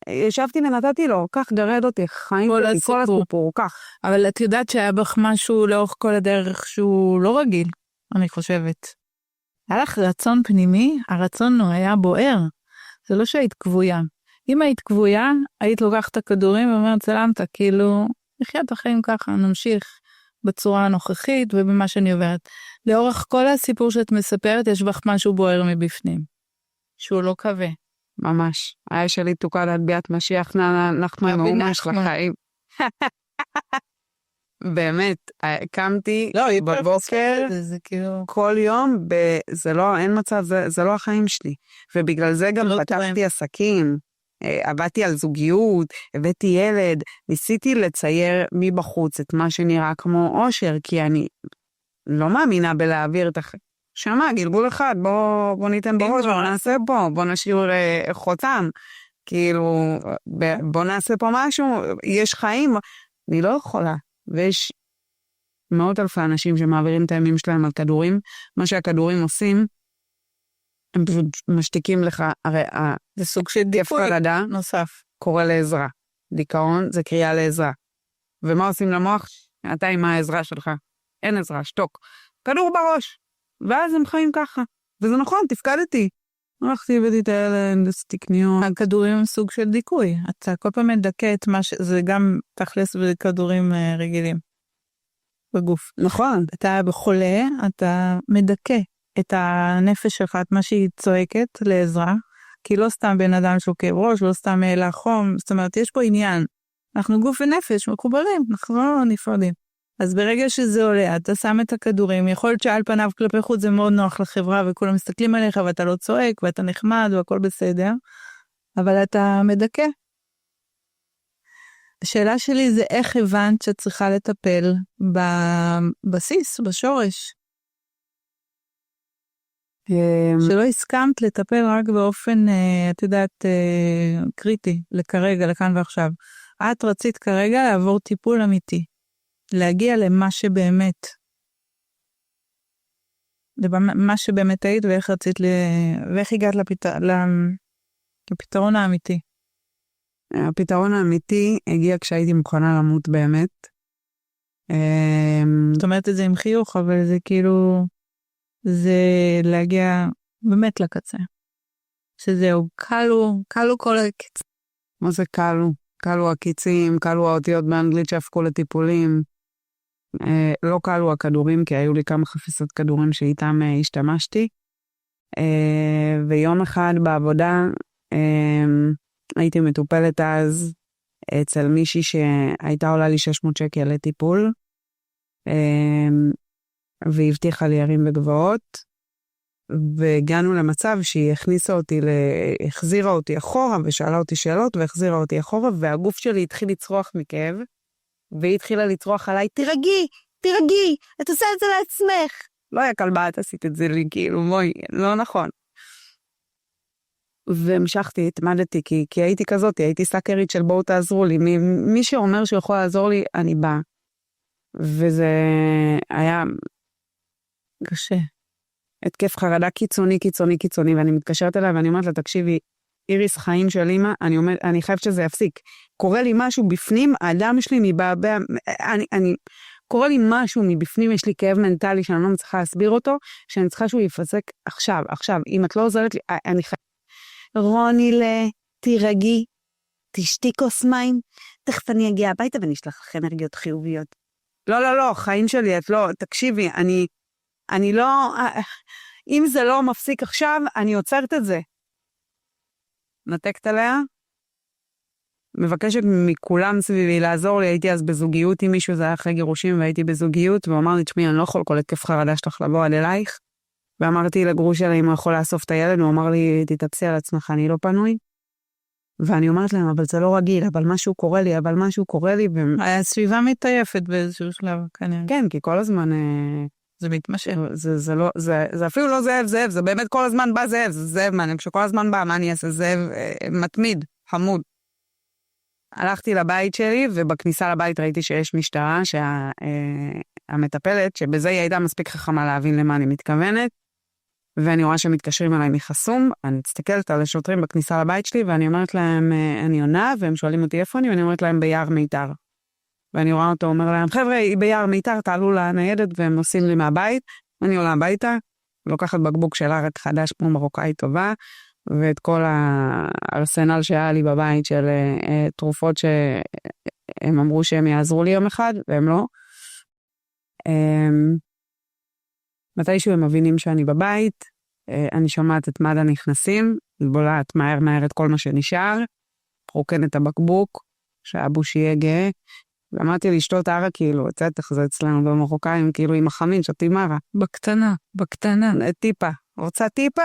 ישבתי ונתתי לו, כך גרד אותי, חיים אותי, כל הסיפור, כך.
אבל את יודעת שהיה בך משהו לאורך כל הדרך שהוא לא רגיל, אני חושבת. היה לך רצון פנימי, הרצון היה בוער. זה לא שהיית כבויה. אם היית כבויה, היית לוקחת את הכדורים ואומרת, צלמת, כאילו, נחיה את החיים ככה, נמשיך בצורה הנוכחית ובמה שאני עוברת. לאורך כל הסיפור שאת מספרת, יש בך משהו בוער מבפנים, שהוא לא כבה.
ממש. היה שלי תוקד עד ביאת משיח, אנחנו ממש לחיים. באמת, קמתי בבוקר,
זה כאילו...
כל יום, זה לא, אין מצב, זה לא החיים שלי. ובגלל זה גם פתחתי עסקים, עבדתי על זוגיות, הבאתי ילד, ניסיתי לצייר מבחוץ את מה שנראה כמו אושר, כי אני לא מאמינה בלהעביר את החיים. שמה, גלגול אחד, בוא ניתן בראש, בוא נעשה פה, בוא נשאיר חותם, כאילו, בוא נעשה פה משהו, יש חיים, אני לא יכולה, ויש מאות אלפי אנשים שמעבירים את הימים שלהם על כדורים, מה שהכדורים עושים, הם פשוט משתיקים לך, הרי
זה סוג של דיכוי נוסף,
קורא לעזרה, דיכאון זה קריאה לעזרה, ומה עושים למוח? אתה עם העזרה שלך, אין עזרה, שתוק, כדור בראש, ואז הם חיים ככה, וזה נכון, תפקדתי, הלכתי הבאתי את הילד, עשיתי קניות.
הכדורים הם סוג של דיכוי, אתה כל פעם מדכא את מה זה גם תכלס בכדורים רגילים, בגוף.
נכון.
אתה בחולה, אתה מדכא את הנפש שלך, את מה שהיא צועקת לעזרה, כי לא סתם בן אדם שהוא כאב ראש, לא סתם העלה חום, זאת אומרת, יש פה עניין. אנחנו גוף ונפש מחוברים, אנחנו לא נפרדים. אז ברגע שזה עולה, אתה שם את הכדורים, יכול להיות שעל פניו כלפי חוץ זה מאוד נוח לחברה, וכולם מסתכלים עליך, ואתה לא צועק, ואתה נחמד, והכל בסדר, אבל אתה מדכא. השאלה שלי זה איך הבנת שאת צריכה לטפל בבסיס, בשורש. שלא הסכמת לטפל רק באופן, את יודעת, קריטי, לכרגע, לכאן ועכשיו. את רצית כרגע לעבור טיפול אמיתי, להגיע למה שבאמת, למה שבאמת היית ואיך רצית, ואיך הגעת לפתרון האמיתי.
הפתרון האמיתי הגיע כשהייתי מוכנה למות באמת.
זאת אומרת את זה עם חיוך, אבל זה כאילו, זה להגיע באמת לקצה. שזהו, קלו כל הקיצים.
מה זה קלו? קלו הקיצים, קלו האותיות באנגלית שהפכו לטיפולים. לא קלו הכדורים, כי היו לי כמה חפיסות כדורים שאיתם השתמשתי. ויום אחד בעבודה, הייתי מטופלת אז אצל מישהי שהייתה עולה לי 600 שקל לטיפול, והבטיחה לי הרים וגבעות, והגענו למצב שהיא החזירה אותי אחורה, ושאלה אותי שאלות, והחזירה אותי אחורה, והגוף שלי התחיל לצרוח מכאב, והיא התחילה לצרוח עליי, תירגי, את עושה את זה לעצמך. לא היה קלבה, את עשית את זה לי, כאילו, בואי, לא נכון. והמשכתי, התמדתי, כי הייתי כזאת, הייתי סאקרית של בואו תעזרו לי, מי שאומר שיכול לעזור לי, אני באה. וזה היה
קשה.
התקף חרדה קיצוני, ואני מתקשרת אליי, ואני אומרת לה, תקשיבי, איריס חיים של אמא, אני חייבת שזה יפסיק. קורה לי משהו בפנים, האדם שלי מבעבע, קורה לי משהו מבפנים, יש לי כאב מנטלי שאני לא מצליחה להסביר אותו, שאני צריכה שהוא יפסק עכשיו, אם את לא עוזרת לי, אני חייבת. רוני, תירגי, תשתי כוס מים, תכף אני אגיע הביתה ונשלח לך אנרגיות חיוביות. לא, חיים שלי, את לא, תקשיבי, אני לא, אם זה לא מפסיק עכשיו, אני עוצרת את זה. נתקת עליה, מבקשת מכולם סביבי לעזור לי, הייתי אז בזוגיות עם מישהו, זה היה אחרי גירושים, והייתי בזוגיות, והוא אמר לי, תשמעי, אני לא יכול כל התקף חרדה שלך לבוא עד אלייך, ואמרתי לגרוש שלה, אם הוא יכול לאסוף את הילד, הוא אמר לי, תתאפסי על עצמך, אני לא פנוי, ואני אומרת להם, אבל זה לא רגיל, אבל משהו קורה לי,
הסביבה מתעייפת באיזשהו שלב, כנראה.
כן, כי כל הזמן,
זה מתמשך.
זה אפילו לא זאב, זה באמת כל הזמן בא זאב, זה זאב, כשכל הזמן בא, מה אני אעשה? זאב מתמיד, חמוד. הלכתי לבית שלי, ובכניסה לבית ראיתי שיש משטרה, שהמטפלת, שבזה היא הייתה מספיק חכמה להבין למה אני מתכוונת, ואני רואה שמתקשרים אליי מחסום, אני מסתכלת על השוטרים בכניסה לבית שלי, ואני אומרת להם, אני עונה, והם שואלים אותי איפה אני, ואני אומרת להם ביער מיתר. ואני רואה אותו, אומר להם, חבר'ה, היא ביער מיתר, תעלו לניידת, והם נוסעים לי מהבית, אני עולה הביתה, לוקחת בקבוק של ערק חדש, כמו מרוקאי טובה, ואת כל הארסנל שהיה לי בבית של תרופות שהם אמרו שהם יעזרו לי יום אחד, והם לא. מתישהו הם מבינים שאני בבית, אני שומעת את מד"א נכנסים, בולעת מהר את כל מה שנשאר, רוקן את הבקבוק, שהאבוש יהיה גאה, ואמרתי לשתות ערק, כאילו, צטח זה אצלנו במרוקאים, כאילו עם החמין, שתי מרה.
בקטנה.
טיפה. רוצה טיפה?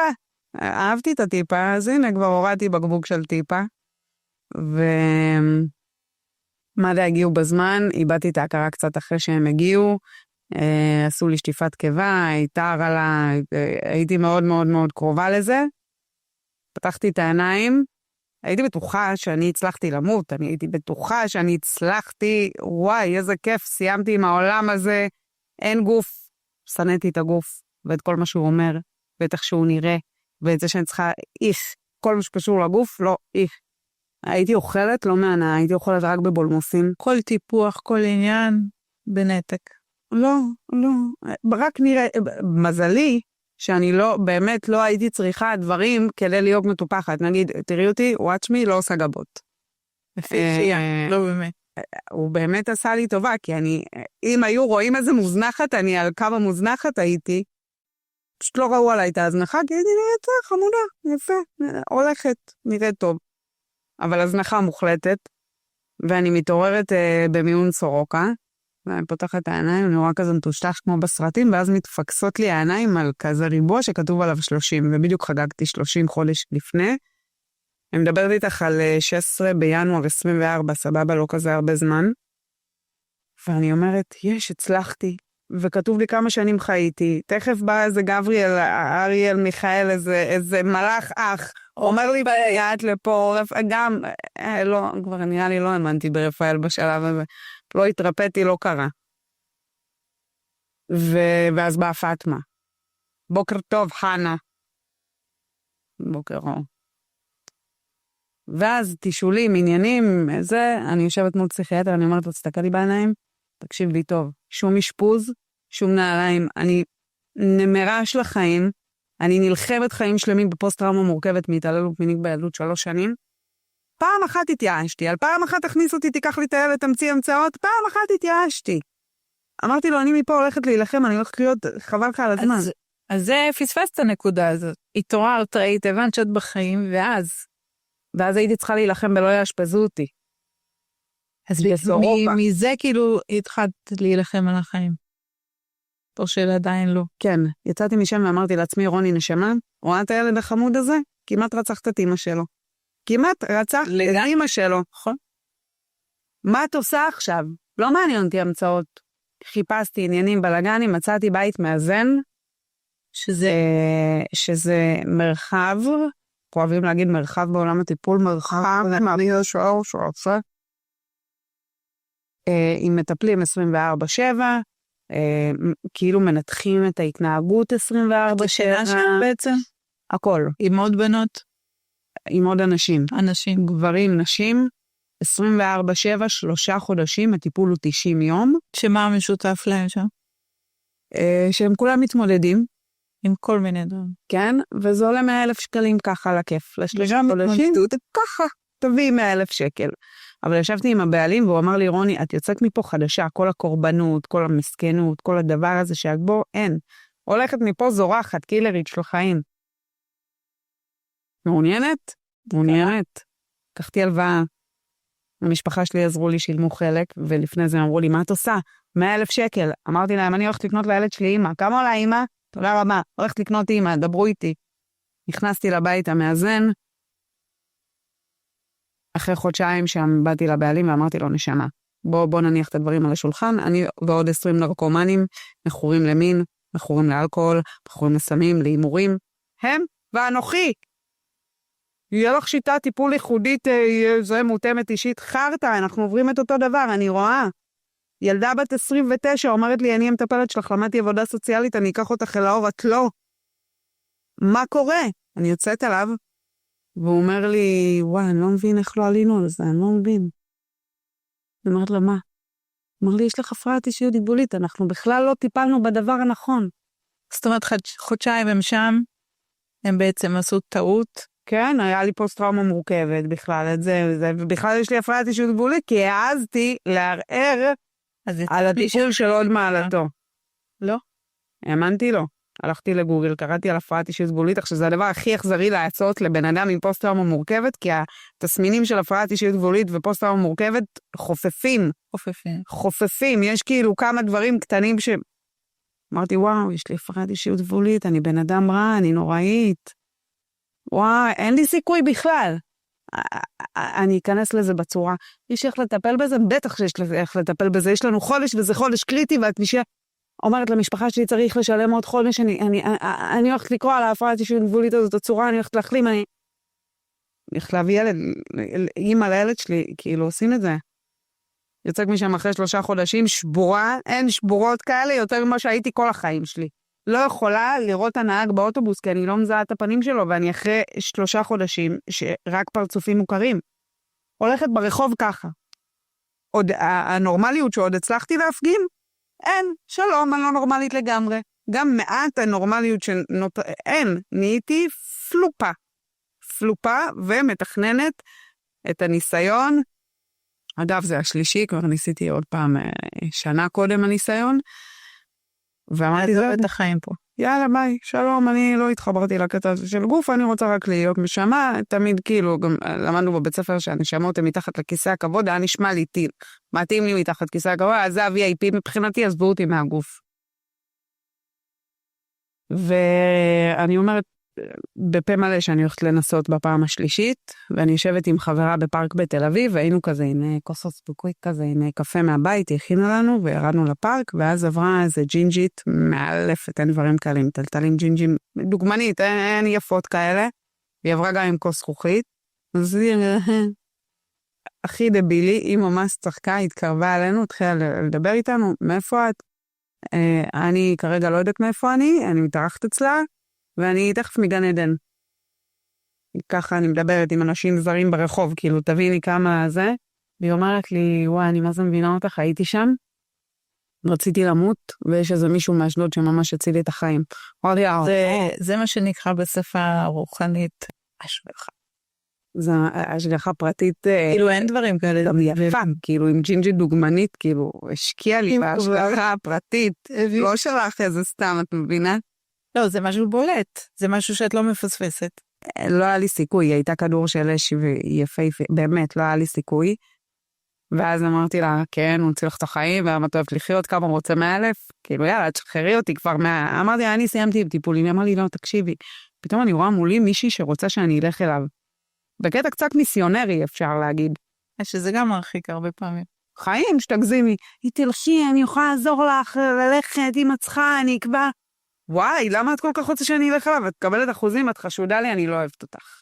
אהבתי את הטיפה, אז הנה כבר הורדתי בקבוק של טיפה, ומד"א הגיעו בזמן, איבדתי את ההכרה קצת אחרי שהם הגיעו, עשו לי שטיפת קיבה, הייתי מאוד מאוד מאוד קרובה לזה, פתחתי את העיניים, הייתי בטוחה שאני הצלחתי למות, אני הייתי בטוחה שאני הצלחתי, וואי, איזה כיף, סיימתי עם העולם הזה, אין גוף, שנאתי את הגוף, ואת כל מה שהוא אומר, ואת איך שהוא נראה, ואת זה שאני צריכה כל מה שקשור לגוף, לא הייתי אוכלת, לא מענה, הייתי אוכלת רק בבולמוסים.
כל טיפוח, כל עניין, בנתק.
לא, רק נראה, מזלי, שאני באמת לא הייתי צריכה דברים כדי להיות מטופחת. נגיד, תראי אותי, watch me, לא עושה גבות.
לא באמת.
הוא באמת עשה לי טובה, כי אם היו רואים איזה מוזנחת, אני על כמה מוזנחת הייתי, פשוט לא ראו עליי את ההזנחה, כי הייתי נראית חמודה, יפה, הולכת, נראית טוב. אבל הזנחה מוחלטת, ואני מתעוררת במיון סורוקה, ואני פותחת את העיניים, אני רואה כזה מטושטש כמו בסרטים, ואז מתפקסות לי העיניים על כזה ריבוע שכתוב עליו 30, ובדיוק חגגתי 30 חודש לפני. אני מדברת איתך על 16 בינואר 24, סבבה, לא כזה הרבה זמן. ואני אומרת, הצלחתי. וכתוב לי כמה שנים חייתי. תכף בא איזה גבריאל, אריאל, מיכאל, איזה מלאך אח. אומר לי, יעת לפה, גם, לא, כבר נראה לי לא האמנתי ברפאל בשלב הזה. לא התרפאתי, לא קרה. ואז באה פאטמה. בוקר טוב, חנה. בוקר אור. ואז תשאולים, עניינים, אני יושבת מול פסיכיאטר, אני אומרת לו, תסתכל לי בעיניים, תקשיב לי טוב, שום אשפוז, שום נעליים, אני נמרה של החיים, אני נלחמת חיים שלמים בפוסט-טראומה מורכבת מהתעללות מינית בילדות 3 שנים, פעם אחת התייאשתי, על פעם אחת תכניס אותי, תיקח לי את הילד, תמציא המצאות, פעם אחת התייאשתי. אמרתי לו, אני מפה הולכת להילחם, אני הולכת להיות חבל לך על הזמן.
אז זה פספס את הנקודה הזאת. התעוררת, ראית, הבנת שאת בחיים, ואז הייתי צריכה להילחם ולא יאשפזו אותי. אז מזה כאילו התחלת להילחם על החיים. או שעדיין לא.
כן, יצאתי משם ואמרתי לעצמי, רוני נשמה, רואה את הילד החמוד הזה? כמעט רצחת את אמא שלו. כמעט רצחת את אמא שלו.
נכון.
מה את עושה עכשיו? לא מעניין אותי המצאות. חיפשתי עניינים בלגנים, מצאתי בית מאזן, שזה מרחב, אוהבים להגיד מרחב בעולם הטיפול, מרחב, עם מטפלים 24/7, כאילו מנתחים את ההתנהגות 24/7.
שינה שם בעצם?
הכל.
עם עוד בנות?
עם עוד אנשים.
אנשים.
גברים, נשים, 24/7, 3 חודשים, הטיפול הוא 90 יום.
שמה המשותף להם שם?
שהם כולם מתמודדים.
עם כל מיני דברים.
כן, וזה עולה 100,000 שקלים ככה לכיף. ל3 חודשים, ככה, תביא 100,000 שקל. אבל ישבתי עם הבעלים והוא אמר לי, רוני, את יוצאת מפה חדשה, כל הקורבנות, כל המסכנות, כל הדבר הזה שאת בו, אין. הולכת מפה זורחת, קילרית של חיים. מעוניינת? מעוניינת. קחתי הלוואה. המשפחה שלי עזרו לי, שילמו חלק, ולפני זה אמרו לי, מה את עושה? 100,000 שקל. אמרתי להם, אני הולכת לקנות לילד שלי אמא. כמה עולה אמא? תודה רבה. הולכת לקנות אמא, דברו איתי. נכנסתי לבית המאזן. אחרי חודשיים שם באתי לבעלים ואמרתי לו, נשמה, בוא נניח את הדברים על השולחן. אני ועוד 20 נרקומנים, מכורים למין, מכורים לאלכוהול, מכורים לסמים, להימורים. הם ואנוכי. יהיה לך שיטה טיפול ייחודית, זה מותאמת אישית, חרטה, אנחנו עוברים את אותו דבר, אני רואה. ילדה בת 29 אומרת לי, אני המטפלת שלך, למדתי עבודה סוציאלית, אני אקח אותך אל האור, את לא. מה קורה? אני יוצאת עליו, והוא אומר לי, וואי, אני לא מבין איך לא עלינו על זה, אני לא מבין. אני אומרת לו, מה? הוא אומר לי, יש לך הפרעת אישיות דיבולית, אנחנו בכלל לא טיפלנו בדבר הנכון.
זאת אומרת, חודשיים הם שם, הם בעצם עשו טעות.
כן, היה לי פוסט-טראומה מורכבת בכלל, את זה, ובכלל יש לי הפרעת אישיות דיבולית, כי העזתי לערער על הטיפול של עוד מעלתו.
לא?
האמנתי לו. הלכתי לגוגל, קראתי על הפרעת אישיות דיבולית, עכשיו זה הדבר הכי אכזרי לעשות לבן אדם עם פוסט-טראומה מורכבת, כי התסמינים של הפרעת אישיות דיבולית ופוסט-טראומה מורכבת חופפים. יש כאילו כמה דברים קטנים אמרתי, וואו, יש לי הפרעת אישיות דיבולית, אני בן אדם רע, אני נוראית. וואי, אין לי סיכוי בכלל. אני אכנס לזה בצורה. יש איך לטפל בזה? בטח שיש איך לטפל בזה. יש לנו חודש, וזה חודש קריטי, ואת אומרת למשפחה שלי, צריך לשלם עוד חודש, אני הולכת לקרוא על ההפרעת אישיות דיבולית הזאת, הצורה, אני הולכת להחלים, אני הולכת להביא ילד, אימא לילד שלי, כאילו עושים את זה. יוצא משם אחרי 3 חודשים, שבורה, אין שבורות כאלה, יותר ממה שהייתי כל החיים שלי. לא יכולה לראות הנהג באוטובוס, כי אני לא מזהה את הפנים שלו, ואני אחרי 3 חודשים, שרק פרצופים מוכרים. הולכת ברחוב ככה. עוד הנורמליות שעוד הצלחתי להפגין, אין, שלום, אני לא נורמלית לגמרי. גם מעט הנורמליות אין, נהייתי פלופה, ומתכננת את הניסיון. אגב, זה השלישי, כבר ניסיתי עוד פעם, שנה קודם הניסיון, ואמרתי,
זה את החיים פה.
יאללה, ביי, שלום, אני לא התחברתי לקטע הזה של גוף, אני רוצה רק להיות משמה, תמיד כאילו, גם למדנו בבית ספר שהנשמות הן מתחת לכיסא הכבוד, היה נשמע לי טיל, מתאים לי מתחת כיסא הכבוד, אז זה ה-VIP מבחינתי, עזבו אותי מהגוף. ואני אומרת, בפה מלא שאני הולכת לנסות בפעם השלישית, ואני יושבת עם חברה בפארק בתל אביב, והיינו כזה עם כוסות ספוקווית כזה, עם קפה מהבית, היא הכינה לנו, וירדנו לפארק, ואז עברה איזה ג'ינג'ית מאלפת, אין דברים כאלה, עם טלטלים ג'ינג'ים, דוגמנית, אין יפות כאלה, היא עברה גם עם כוס זכוכית, אז היא הכי דבילי, היא ממש צחקה, התקרבה עלינו, התחילה לדבר איתנו, מאיפה את? אני כרגע לא יודעת מאיפה אני מתארחת אצלה, ואני תכף מגן עדן. ככה אני מדברת עם אנשים זרים ברחוב, כאילו תביני כמה זה, והיא אומרת לי, וואי, אני מה זה מבינה אותך, הייתי שם, רציתי למות, ויש איזה מישהו מאשדוד שממש הציל לי את החיים.
זה מה שנקרא בשפה רוחנית, השגחה.
זה השגחה פרטית,
כאילו אין דברים כאלה.
גם יפה, כאילו עם ג'ינג'ית דוגמנית, כאילו השקיע לי בהשגחה הפרטית, לא שלך איזה סתם, את מבינה?
לא, זה משהו בולט, זה משהו שאת לא מפספסת.
לא היה לי סיכוי, היא הייתה כדור של אש ויפהפה, באמת, לא היה לי סיכוי. ואז אמרתי לה, כן, הוא הציל לך את החיים, ומה את אוהבת לחיות, כמה רוצה 100,000? כאילו, יאללה, תשחררי אותי כבר 100. אמרתי, אני סיימתי עם טיפולים, אמר לי, לא, תקשיבי. פתאום אני רואה מולי מישהי שרוצה שאני אלך אליו. בקטע קצת מיסיונרי, אפשר להגיד.
שזה גם מרחיק הרבה פעמים.
חיים, שתגזימי. היא תלכי, אני יכולה לעזור לך ללכת, אם את צריכה, אני אקבע. וואי, למה את כל כך רוצה שאני אלך אליו? את קבלת אחוזים, את חשודה לי, אני לא אוהבת אותך.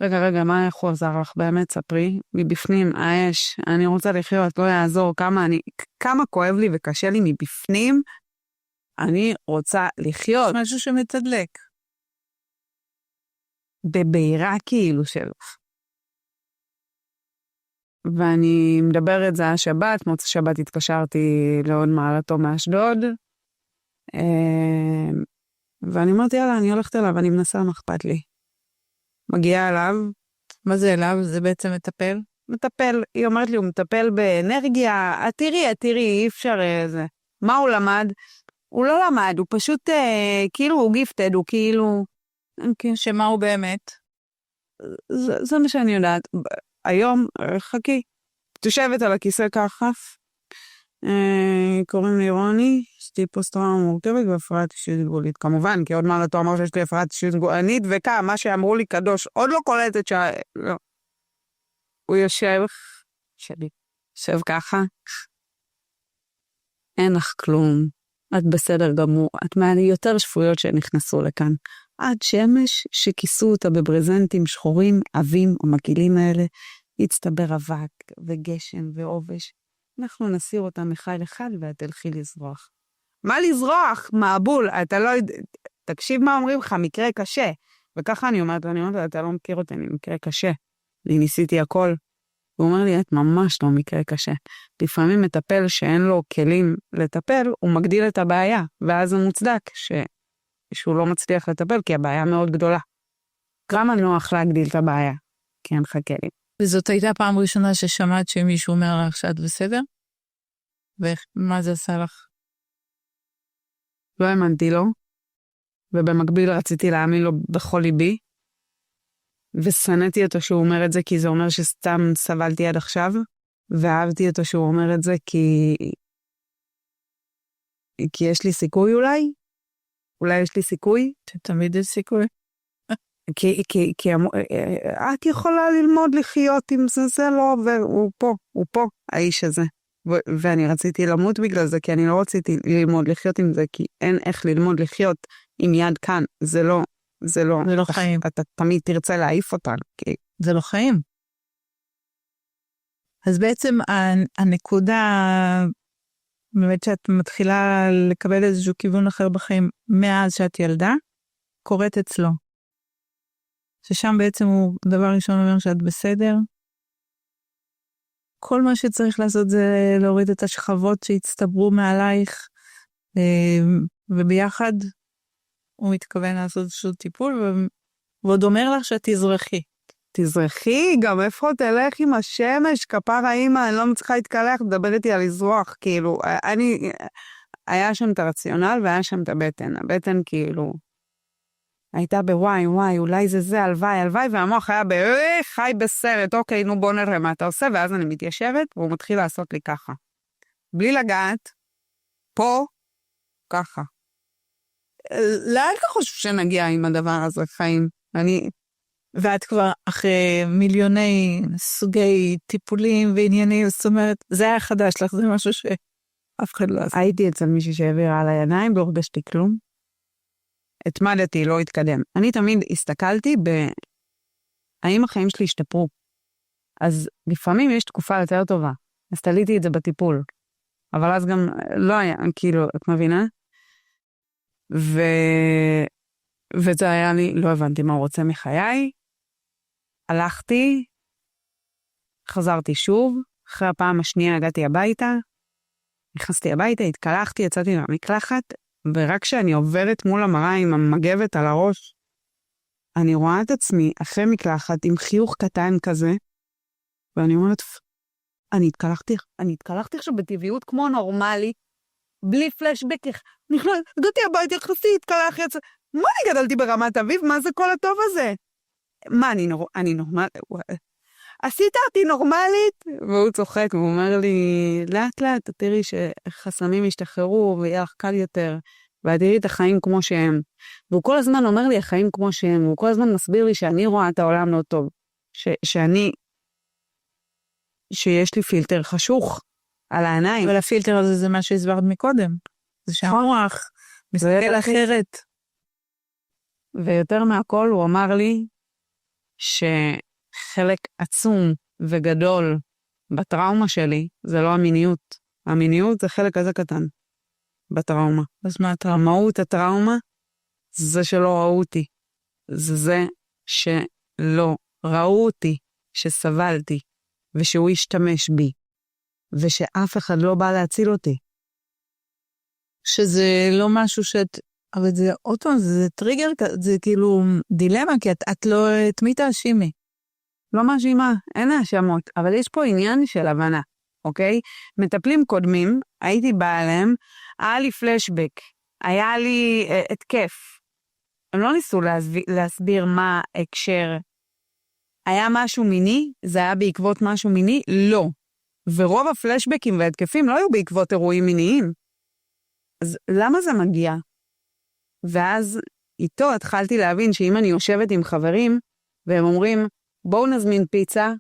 רגע, מה יכול לעזור לך באמת? ספרי, מבפנים, האש, אני רוצה לחיות, לא יעזור, כמה כואב לי וקשה לי מבפנים, אני רוצה לחיות.
משהו שמתדלק.
בבהירה כאילו שלו. ואני מדברת, זה היה שבת, מוצא שבת התקשרתי לעוד מעלתו מאשדוד, ואני אמרתי, יאללה, אני הולכת אליו, אני מנסה, מה אכפת לי. מגיעה אליו.
מה זה אליו? זה בעצם מטפל?
מטפל, היא אומרת לי, הוא מטפל באנרגיה, תראי, אי אפשר זה. מה הוא למד? הוא לא למד, הוא פשוט, כאילו הוא גיפטד, הוא כאילו...
שמה הוא באמת?
זה מה שאני יודעת. היום, חכי, תושבת על הכיסא ככה, קוראים לי רוני, יש לי פוסט-טראומה מורכבת והפרעת אישיות גבולית. כמובן, כי עוד מעלתו אמר שיש לי הפרעת אישיות גבולית, מה שאמרו לי קדוש, עוד לא קולטת לא. הוא יושב ככה, אין לך כלום, את בסדר גמור, את יותר שפויות שנכנסו לכאן. עד שמש שכיסו אותה בברזנטים שחורים, עבים או מקילים האלה, הצטבר אבק וגשם ועובש. אנחנו נסיר אותה מחי לחד ואת תלכי לזרוח. מה לזרוח? מעבול, אתה לא... תקשיב מה אומרים לך, מקרה קשה. וככה אני אומרת, אתה לא מכיר אותי, אני מקרה קשה. אני ניסיתי הכל. הוא אומר לי, את ממש לא מקרה קשה. לפעמים מטפל שאין לו כלים לטפל, הוא מגדיל את הבעיה, ואז זה מוצדק שהוא לא מצליח לטפל, כי הבעיה מאוד גדולה. כמה נוח להגדיל את הבעיה, כי אין לך כלים.
וזאת הייתה פעם ראשונה ששמעת שמישהו אומר לך שאת בסדר? ומה זה עשה לך?
לא האמנתי לו, ובמקביל רציתי להאמין לו בכל ליבי, ושנאתי אותו שהוא אומר את זה, כי זה אומר שסתם סבלתי עד עכשיו, ואהבתי אותו שהוא אומר את זה, כי יש לי סיכוי אולי יש לי סיכוי?
תמיד יש סיכוי.
כי את יכולה ללמוד לחיות עם זה לא, והוא פה, האיש הזה. ואני רציתי למות בגלל זה, כי אני לא רציתי ללמוד לחיות עם זה, כי אין איך ללמוד לחיות עם יד כאן. זה לא
חיים.
אתה תמיד תרצה להעיף אותה.
זה לא חיים. אז בעצם הנקודה, באמת שאת מתחילה לקבל איזשהו כיוון אחר בחיים, מאז שאת ילדה, קורית אצלו. ששם בעצם הוא דבר ראשון אומר שאת בסדר. כל מה שצריך לעשות זה להוריד את השכבות שהצטברו מעלייך, וביחד הוא מתכוון לעשות איזשהו טיפול, ועוד אומר לך שאת תזרחי.
תזרחי, גם איפה תלך עם השמש, כפרה אימא, אני לא מצליחה להתקלח, דבר איתי על לזרוח, כאילו, היה שם את הרציונל והיה שם את הבטן, הבטן כאילו, הייתה בוואי, אולי זה, הלוואי, והמוח היה חי בסרט, אוקיי, נו בוא נראה מה אתה עושה, ואז אני מתיישבת, והוא מתחיל לעשות לי ככה. בלי לגעת, פה, ככה. לאן אתה חושב שנגיע עם הדבר הזה, חיים?
ואת כבר אחרי מיליוני סוגי טיפולים ועניינים, זאת אומרת, זה היה חדש לך, זה משהו שאף אחד לא עשה.
הייתי אצל מישהי שהעבירה על הידיים, לא הרגשתי כלום. התמדתי, לא התקדם. אני תמיד הסתכלתי האם החיים שלי השתפרו. אז לפעמים יש תקופה יותר טובה. אז תליתי את זה בטיפול. אבל אז גם לא היה, כאילו, את מבינה? וזה היה לי, לא הבנתי מה הוא רוצה מחיי. הלכתי, חזרתי שוב, אחרי הפעם השנייה הגעתי הביתה, נכנסתי הביתה, התקלחתי, יצאתי מהמקלחת, ורק כשאני עוברת מול המראה עם המגבת על הראש, אני רואה את עצמי אחרי מקלחת עם חיוך קטן כזה, ואני אומרת, אני התקלחתי עכשיו בטבעיות כמו נורמלי, בלי פלשבק, הגעתי הביתה, יחסי, התקלח, מה אני גדלתי ברמת אביב? מה זה כל הטוב הזה? מה, אני נורמלית? עשית אותי נורמלית? והוא צוחק, והוא אומר לי, לאט לאט, תראי שחסמים ישתחררו, ויהיה לך קל יותר, ותראי את החיים כמו שהם. והוא כל הזמן אומר לי, החיים כמו שהם, והוא כל הזמן מסביר לי שאני רואה את העולם לא טוב, שיש לי פילטר חשוך על העיניים.
אבל הפילטר הזה זה מה שהסברת מקודם. זה שהמוח מסתכל אחרת.
ויותר מהכל הוא אמר לי שחלק עצום וגדול בטראומה שלי זה לא המיניות. המיניות זה חלק כזה קטן בטראומה.
אז מה הטראומה?
מהות הטראומה זה שלא ראו אותי. זה שלא ראו אותי, שסבלתי, ושהוא השתמש בי, ושאף אחד לא בא להציל אותי.
שזה לא משהו אבל זה אוטו, זה טריגר, זה כאילו דילמה, כי את לא תמי תאשימי.
לא מאשימה, אין האשמות, אבל יש פה עניין של הבנה, אוקיי? מטפלים קודמים, הייתי באה אליהם, היה לי פלשבק, היה לי התקף. הם לא ניסו להסביר מה הקשר. היה משהו מיני? זה היה בעקבות משהו מיני? לא. ורוב הפלשבקים והתקפים לא היו בעקבות אירועים מיניים. אז למה זה מגיע? ואז איתו התחלתי להבין שאם אני יושבת עם חברים, והם אומרים, בואו נזמין פיצה,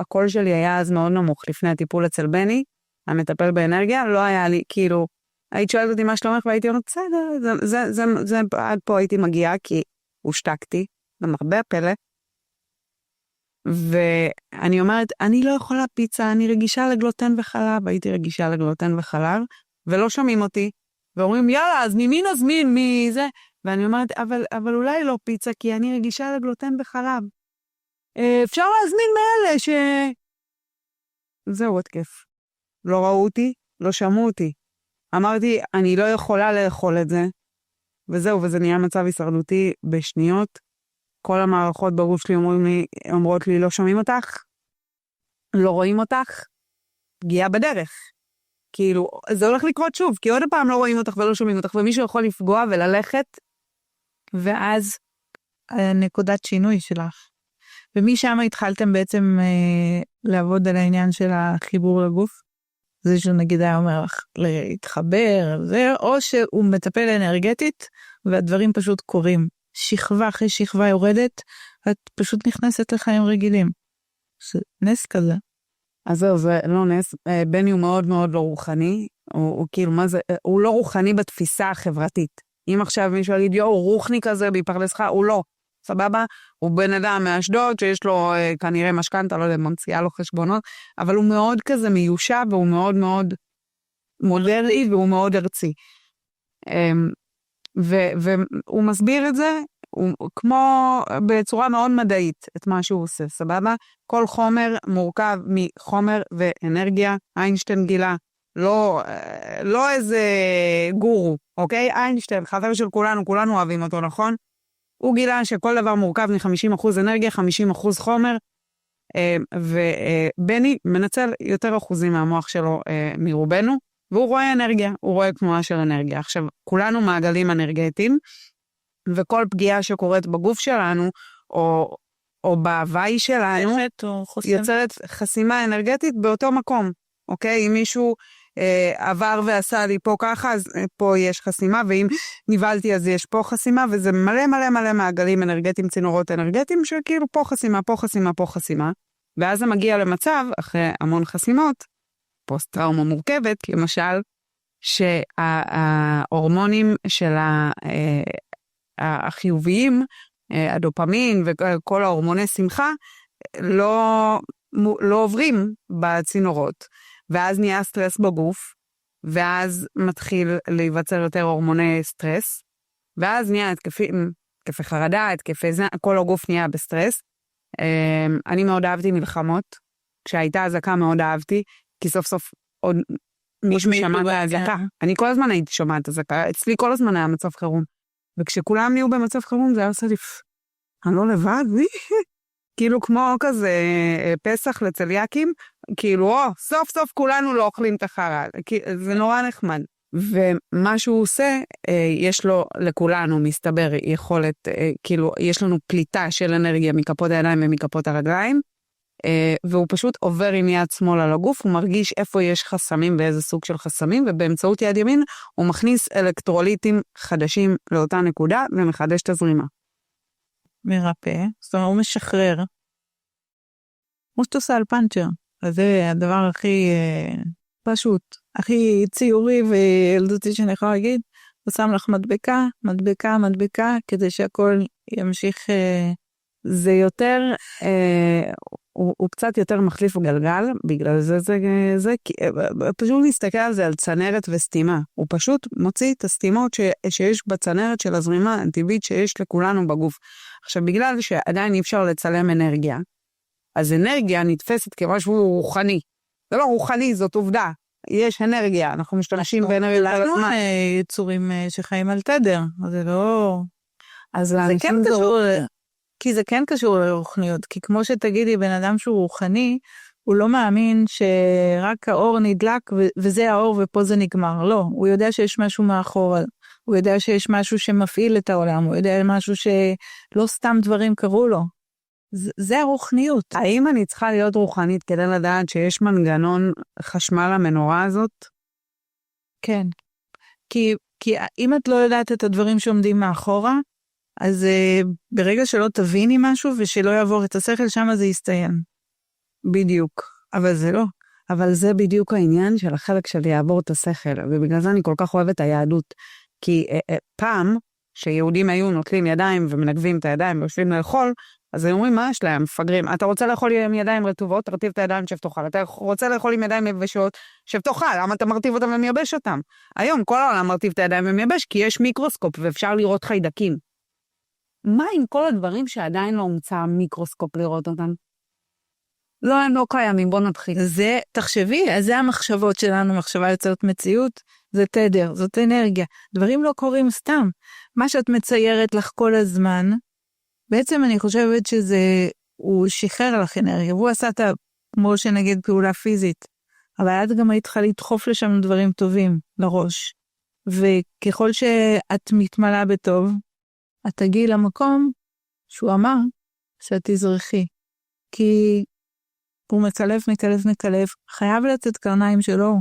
הקול שלי היה אז מאוד נמוך לפני הטיפול אצל בני, המטפל באנרגיה, לא היה לי, כאילו, היית שואלת אותי מה שלומך, והייתי אומרת, בסדר, עד פה הייתי מגיעה, כי הושתקתי, למרבה הפלא, ואני אומרת, אני לא יכולה פיצה, אני רגישה לגלוטן וחלב, הייתי רגישה לגלוטן וחלב, ולא שומעים אותי, ואומרים, יאללה, אז ממי נזמין, מי זה? ואני אומרת, אבל אולי לא פיצה, כי אני רגישה לגלוטן וחלב. אפשר להזמין מאלה זהו, עוד כיף. לא ראו אותי, לא שמעו אותי. אמרתי, אני לא יכולה לאכול את זה, וזהו, וזה נהיה מצב הישרדותי בשניות. כל המערכות בגוף שלי אומרות לי, לא שומעים אותך, לא רואים אותך, פגיעה בדרך. כאילו, זה הולך לקרות שוב, כי עוד פעם לא רואים אותך ולא שומעים אותך, ומישהו יכול לפגוע וללכת, ואז
נקודת שינוי שלך. ומשם התחלתם בעצם לעבוד על העניין של החיבור לגוף? זה שנגיד היה אומר לך להתחבר, או שהוא מטפל אנרגטית, והדברים פשוט קורים. שכבה אחרי שכבה יורדת, את פשוט נכנסת לחיים רגילים. זה נס כזה.
אז זהו, זה לא נס. בני הוא מאוד מאוד לא רוחני, הוא כאילו, מה זה, הוא לא רוחני בתפיסה החברתית. אם עכשיו מישהו יגיד, הוא רוחני כזה בהיפרדסך, הוא לא. סבבה? הוא בן אדם מאשדוד, שיש לו כנראה משכנתה, לא יודע, ממציאה לו חשבונות, אבל הוא מאוד כזה מיושב, והוא מאוד מאוד מודרני, והוא מאוד ארצי. והוא מסביר את זה, כמו בצורה מאוד מדעית, את מה שהוא עושה, סבבה? כל חומר מורכב מחומר ואנרגיה, איינשטיין גילה, לא איזה גורו, אוקיי? איינשטיין, חבר של כולנו אוהבים אותו, נכון? הוא גילה שכל דבר מורכב מ-50% אנרגיה, 50% חומר, ובני מנצל יותר אחוזים מהמוח שלו מרובנו, והוא רואה אנרגיה, הוא רואה תנועה של אנרגיה. עכשיו, כולנו מעגלים אנרגטיים, וכל פגיעה שקורית בגוף שלנו, או בהוואי שלנו, יוצרת חסימה אנרגטית באותו מקום, אוקיי? אם מישהו עבר ועשה לי פה ככה, אז פה יש חסימה, ואם ניבלתי אז יש פה חסימה, וזה מלא מלא מלא מעגלים אנרגטיים, צינורות אנרגטיים, שכאילו פה חסימה, פה חסימה, פה חסימה, ואז זה מגיע למצב, אחרי המון חסימות, פוסט-טראומה מורכבת, למשל, שההורמונים של החיוביים, הדופמין וכל ההורמוני שמחה, לא עוברים בצינורות, ואז נהיה סטרס בגוף, ואז מתחיל להיווצר יותר הורמוני סטרס, ואז נהיה התקפי חרדה, התקפי זה, כל הגוף נהיה בסטרס. אני מאוד אהבתי מלחמות, כשהייתה הזקה מאוד אהבתי, כי סוף סוף עוד מישהו שמע את ההזקה. אני כל הזמן הייתי שומעת הזקה, אצלי כל הזמן היה מצב חירום, וכשכולם נהיו במצב חירום זה היה עושה לי, אני לא לבד, כאילו כמו כזה פסח לצליאקים, כאילו סוף סוף כולנו לא אוכלים את החרא, זה נורא נחמד. ומה שהוא עושה, יש לו לכולנו מסתבר יכולת, כאילו יש לנו פליטה של אנרגיה מכפות הידיים ומכפות הרגליים, והוא פשוט עובר עם יד שמאל על הגוף, הוא מרגיש איפה יש חסמים ואיזה סוג של חסמים, ובאמצעות יד ימין הוא מכניס אלקטרוליטים חדשים לאותה נקודה ומחדש את הזרימה.
מרפא, זאת אומרת הוא משחרר. כמו שאתה עושה על פאנצ'ר, אז זה הדבר הכי פשוט, הכי ציורי וילדותי שאני יכולה להגיד, הוא שם לך מדבקה, מדבקה, מדבקה, כדי שהכל ימשיך, זה יותר, הוא קצת יותר מחליף גלגל, בגלל זה, פשוט להסתכל על זה, על צנרת וסתימה, הוא פשוט מוציא את הסתימות שיש בצנרת של הזרימה הטבעית שיש לכולנו בגוף. עכשיו, בגלל שעדיין אי אפשר לצלם אנרגיה, אז אנרגיה נתפסת כמשהו רוחני. זה לא רוחני, זאת עובדה. יש אנרגיה, אנחנו משתמשים באנרגיה. לנו יצורים שחיים על תדר, זה לא... אז זה כן קשור, כי זה כן קשור לרוחניות, כי כמו שתגידי, בן אדם שהוא רוחני, הוא לא מאמין שרק האור נדלק וזה האור ופה זה נגמר. לא, הוא יודע שיש משהו מאחור, הוא יודע שיש משהו שמפעיל את העולם, הוא יודע משהו שלא סתם דברים קרו לו. זה הרוחניות.
האם אני צריכה להיות רוחנית כדי לדעת שיש מנגנון חשמל למנורה הזאת?
כן. כי אם את לא יודעת את הדברים שעומדים מאחורה, אז ברגע שלא תביני משהו ושלא יעבור את השכל, שם זה יסתיים.
בדיוק.
אבל זה לא.
אבל זה בדיוק העניין של החלק שלי יעבור את השכל, ובגלל זה אני כל כך אוהבת היהדות. כי פעם שיהודים היו נוטלים ידיים ומנגבים את הידיים ויושבים לאכול, אז הם אומרים, מה יש להם? מפגרים. אתה רוצה לאכול עם ידיים רטובות, תרטיב את הידיים שב תאכל. אתה רוצה לאכול עם ידיים יבשות, שב תאכל. למה אתה מרטיב אותם ומייבש אותם? היום כל העולם מרטיב את הידיים ומייבש, כי יש מיקרוסקופ ואפשר לראות חיידקים. מה עם כל הדברים שעדיין לא הומצא מיקרוסקופ לראות אותם? לא, הם לא קיימים, בוא נתחיל.
זה, תחשבי, אז זה המחשבות שלנו, מחשבה יוצרת מציאות, זה תדר, זאת אנרגיה. דברים לא קורים סתם. מה שאת מציירת לך כל הזמן, בעצם אני חושבת שזה, הוא שחרר לך אנרגיה, והוא עשה את, כמו שנגיד, פעולה פיזית, אבל את גם היית צריכה לדחוף לשם דברים טובים לראש, וככל שאת מתמלאה בטוב, את תגיעי למקום שהוא אמר שאת תזרחי, כי הוא מקלף, חייב לצאת קרניים שלו,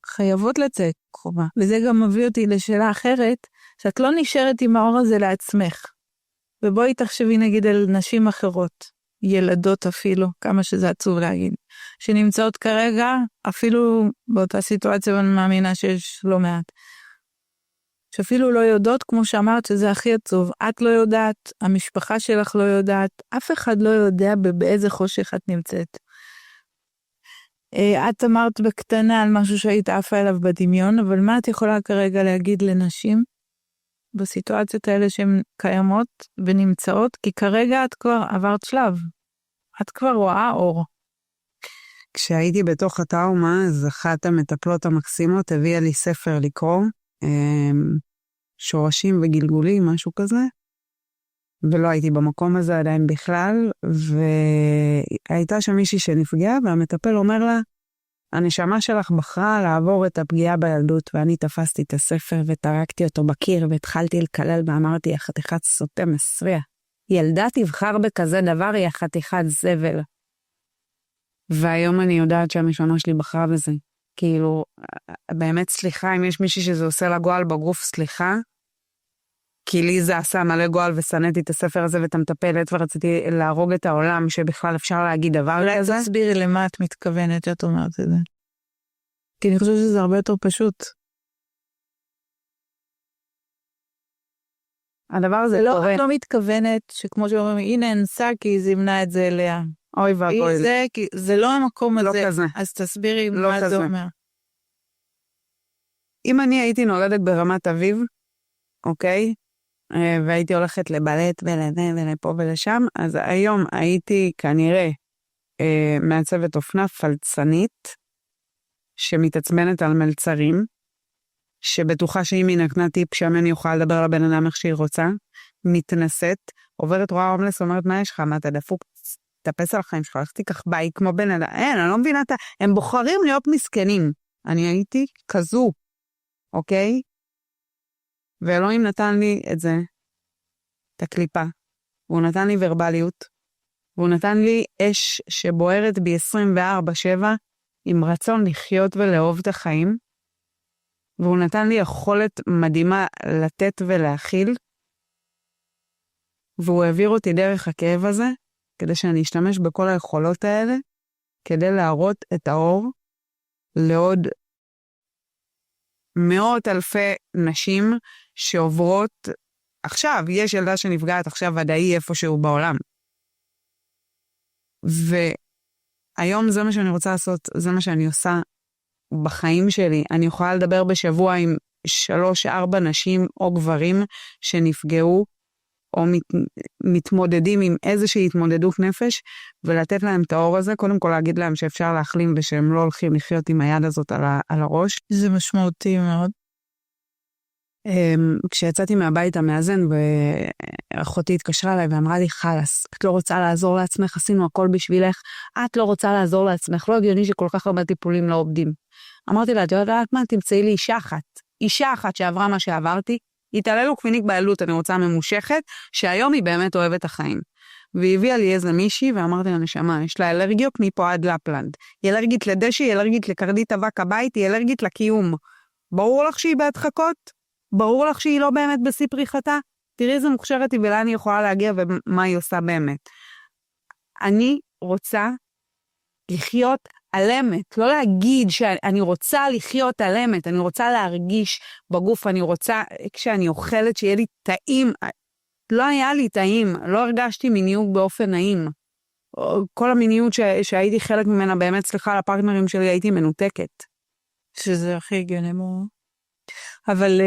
חייבות לצאת חובה, וזה גם מביא אותי לשאלה אחרת, שאת לא נשארת עם האור הזה לעצמך, ובואי תחשבי נגיד על נשים אחרות, ילדות אפילו, כמה שזה עצוב להגיד, שנמצאות כרגע, אפילו באותה סיטואציה, ואני מאמינה שיש לא מעט, שאפילו לא יודעות, כמו שאמרת, שזה הכי עצוב, את לא יודעת, המשפחה שלך לא יודעת, אף אחד לא יודע באיזה חושך את נמצאת. את אמרת בקטנה על משהו שהיית עפה אליו בדמיון, אבל מה את יכולה כרגע להגיד לנשים, בסיטואציות האלה שהן קיימות ונמצאות, כי כרגע את כבר עברת שלב, את כבר רואה אור.
כשהייתי בתוך הטראומה, אז אחת המטפלות המקסימות הביאה לי ספר לקרוא, שורשים וגלגולים, משהו כזה, ולא הייתי במקום הזה עדיין בכלל, והייתה שם מישהי שנפגעה, והמטפל אומר לה, הנשמה שלך בחרה לעבור את הפגיעה בילדות, ואני תפסתי את הספר וטרקתי אותו בקיר, והתחלתי לקלל ואמרתי, החתיכת סוטה מסריע. ילדה תבחר בכזה דבר, היא החתיכת זבל. והיום אני יודעת שהמשונה שלי בחרה בזה. כאילו, באמת סליחה, אם יש מישהי שזה עושה לה גועל בגוף, סליחה, כי לי זה עשה מלא גועל וסנתי את הספר הזה ואת המטפלת, ורציתי להרוג את העולם, שבכלל אפשר להגיד דבר כזה.
אולי תסבירי למה את מתכוונת שאת אומרת את זה. כי אני חושבת שזה הרבה יותר פשוט.
הדבר הזה
לא, את לא מתכוונת שכמו שאומרים, הנה אנסה כי זה ימנע את זה אליה.
אוי ואבוי.
זה לא המקום הזה.
לא כזה.
אז תסבירי
לא
מה
כזה.
זה אומר.
אם אני הייתי נולדת ברמת אביב, אוקיי? והייתי הולכת לבלט ולפה ולשם, אז היום הייתי כנראה מעצבת אופנה פלצנית, שמתעצבנת על מלצרים, שבטוחה שאם היא נתנה טיפ שם אני אוכל לדבר לבן אדם איך שהיא רוצה, מתנשאת, עוברת רואה הומלס, אומרת מה יש לך, מה אתה דפוק, תטפס על החיים שלך, איך תיקח ביי כמו בן אדם, אין, אני לא מבינה, הם בוחרים להיות מסכנים, אני הייתי כזו, אוקיי? ואלוהים נתן לי את זה, את הקליפה, והוא נתן לי ורבליות, והוא נתן לי אש שבוערת ב-24/7, עם רצון לחיות ולאהוב את החיים, והוא נתן לי יכולת מדהימה לתת ולהכיל, והוא העביר אותי דרך הכאב הזה, כדי שאני אשתמש בכל היכולות האלה, כדי להראות את האור לעוד מאות אלפי נשים שעוברות, עכשיו, יש ילדה שנפגעת עכשיו ודאי איפשהו בעולם. והיום זה מה שאני רוצה לעשות, זה מה שאני עושה בחיים שלי. אני יכולה לדבר בשבוע עם 3-4 נשים או גברים שנפגעו, או מתמודדים עם איזושהי התמודדות נפש, ולתת להם את האור הזה, קודם כל להגיד להם שאפשר להחלים, ושהם לא הולכים לחיות עם היד הזאת על הראש.
זה משמעותי מאוד.
כשיצאתי מהבית המאזן, ואחותי התקשרה אליי ואמרה לי, חלס, את לא רוצה לעזור לעצמך, עשינו הכל בשבילך, את לא רוצה לעזור לעצמך, לא הגיוני שכל כך הרבה טיפולים לא עובדים. אמרתי לה, את יודעת מה, תמצאי לי אישה אחת שעברה מה שעברתי, התעללות קלינית בילדות, אני רוצה ממושכת, שהיום היא באמת אוהבת החיים. והיא הביאה לי איזה מישהי, ואמרתי לה, נשמה, יש לה אלרגיות מפה עד לפלנד. היא אלרגית לדשי, היא אלרגית לקרדית אבק הבית, היא אלרגית לקיום. ברור לך שהיא בהדחקות? ברור לך שהיא לא באמת בשיא פריחתה? תראי איזה מוכשרת היא ולאן היא יכולה להגיע ומה היא עושה באמת. אני רוצה לחיות על אמת, לא להגיד שאני רוצה לחיות על אמת, אני רוצה להרגיש בגוף, אני רוצה כשאני אוכלת שיהיה לי טעים, לא היה לי טעים, לא הרגשתי מיניות באופן נעים. כל המיניות שהייתי חלק ממנה באמת, סליחה, לפרטנרים שלי הייתי מנותקת.
שזה הכי הגיוני מאוד. אבל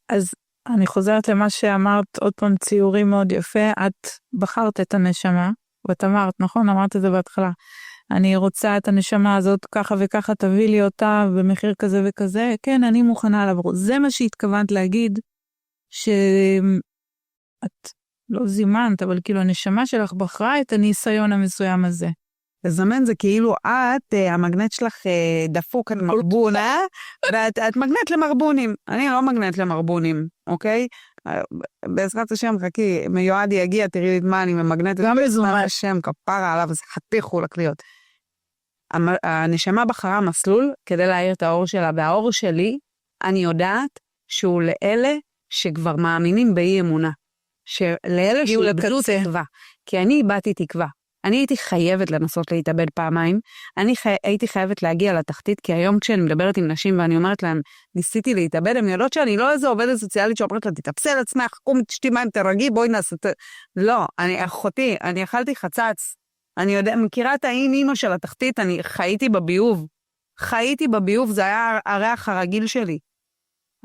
אז אני חוזרת למה שאמרת, עוד פעם ציורי מאוד יפה, את בחרת את הנשמה, ואת אמרת, נכון? אמרת את זה בהתחלה. אני רוצה את הנשמה הזאת ככה וככה, תביא לי אותה במחיר כזה וכזה, כן, אני מוכנה לעבור. זה מה שהתכוונת להגיד, שאת לא זימנת, אבל כאילו הנשמה שלך בחרה את הניסיון המסוים הזה.
לזמן זה כאילו את, המגנט שלך דפוק על מרבונה, ואת מגנט למרבונים. אני לא מגנט למרבונים, אוקיי? בעזרת השם, חכי, מיועד יגיע, תראי לי מה אני ממגנטת.
גם בזומן.
השם, כפרה עליו, זה חתיכו לקליות. הנשמה בחרה מסלול כדי להאיר את האור שלה, והאור שלי, אני יודעת שהוא לאלה שכבר מאמינים באי אמונה. שלאלה שאיבדו תקווה. כי אני איבדתי תקווה. אני הייתי חייבת לנסות להתאבד פעמיים, הייתי חייבת להגיע לתחתית, כי היום כשאני מדברת עם נשים ואני אומרת להם, ניסיתי להתאבד, הן יודעות שאני לא איזו עובדת סוציאלית שאומרת לה, תתאפסי על עצמך, קום תשתי מים, תרגי, בואי נעשה, לא, אחותי, אני אכלתי חצץ, אני מכירה את האימא של התחתית, אני חייתי בביוב, זה היה הריח הרגיל שלי.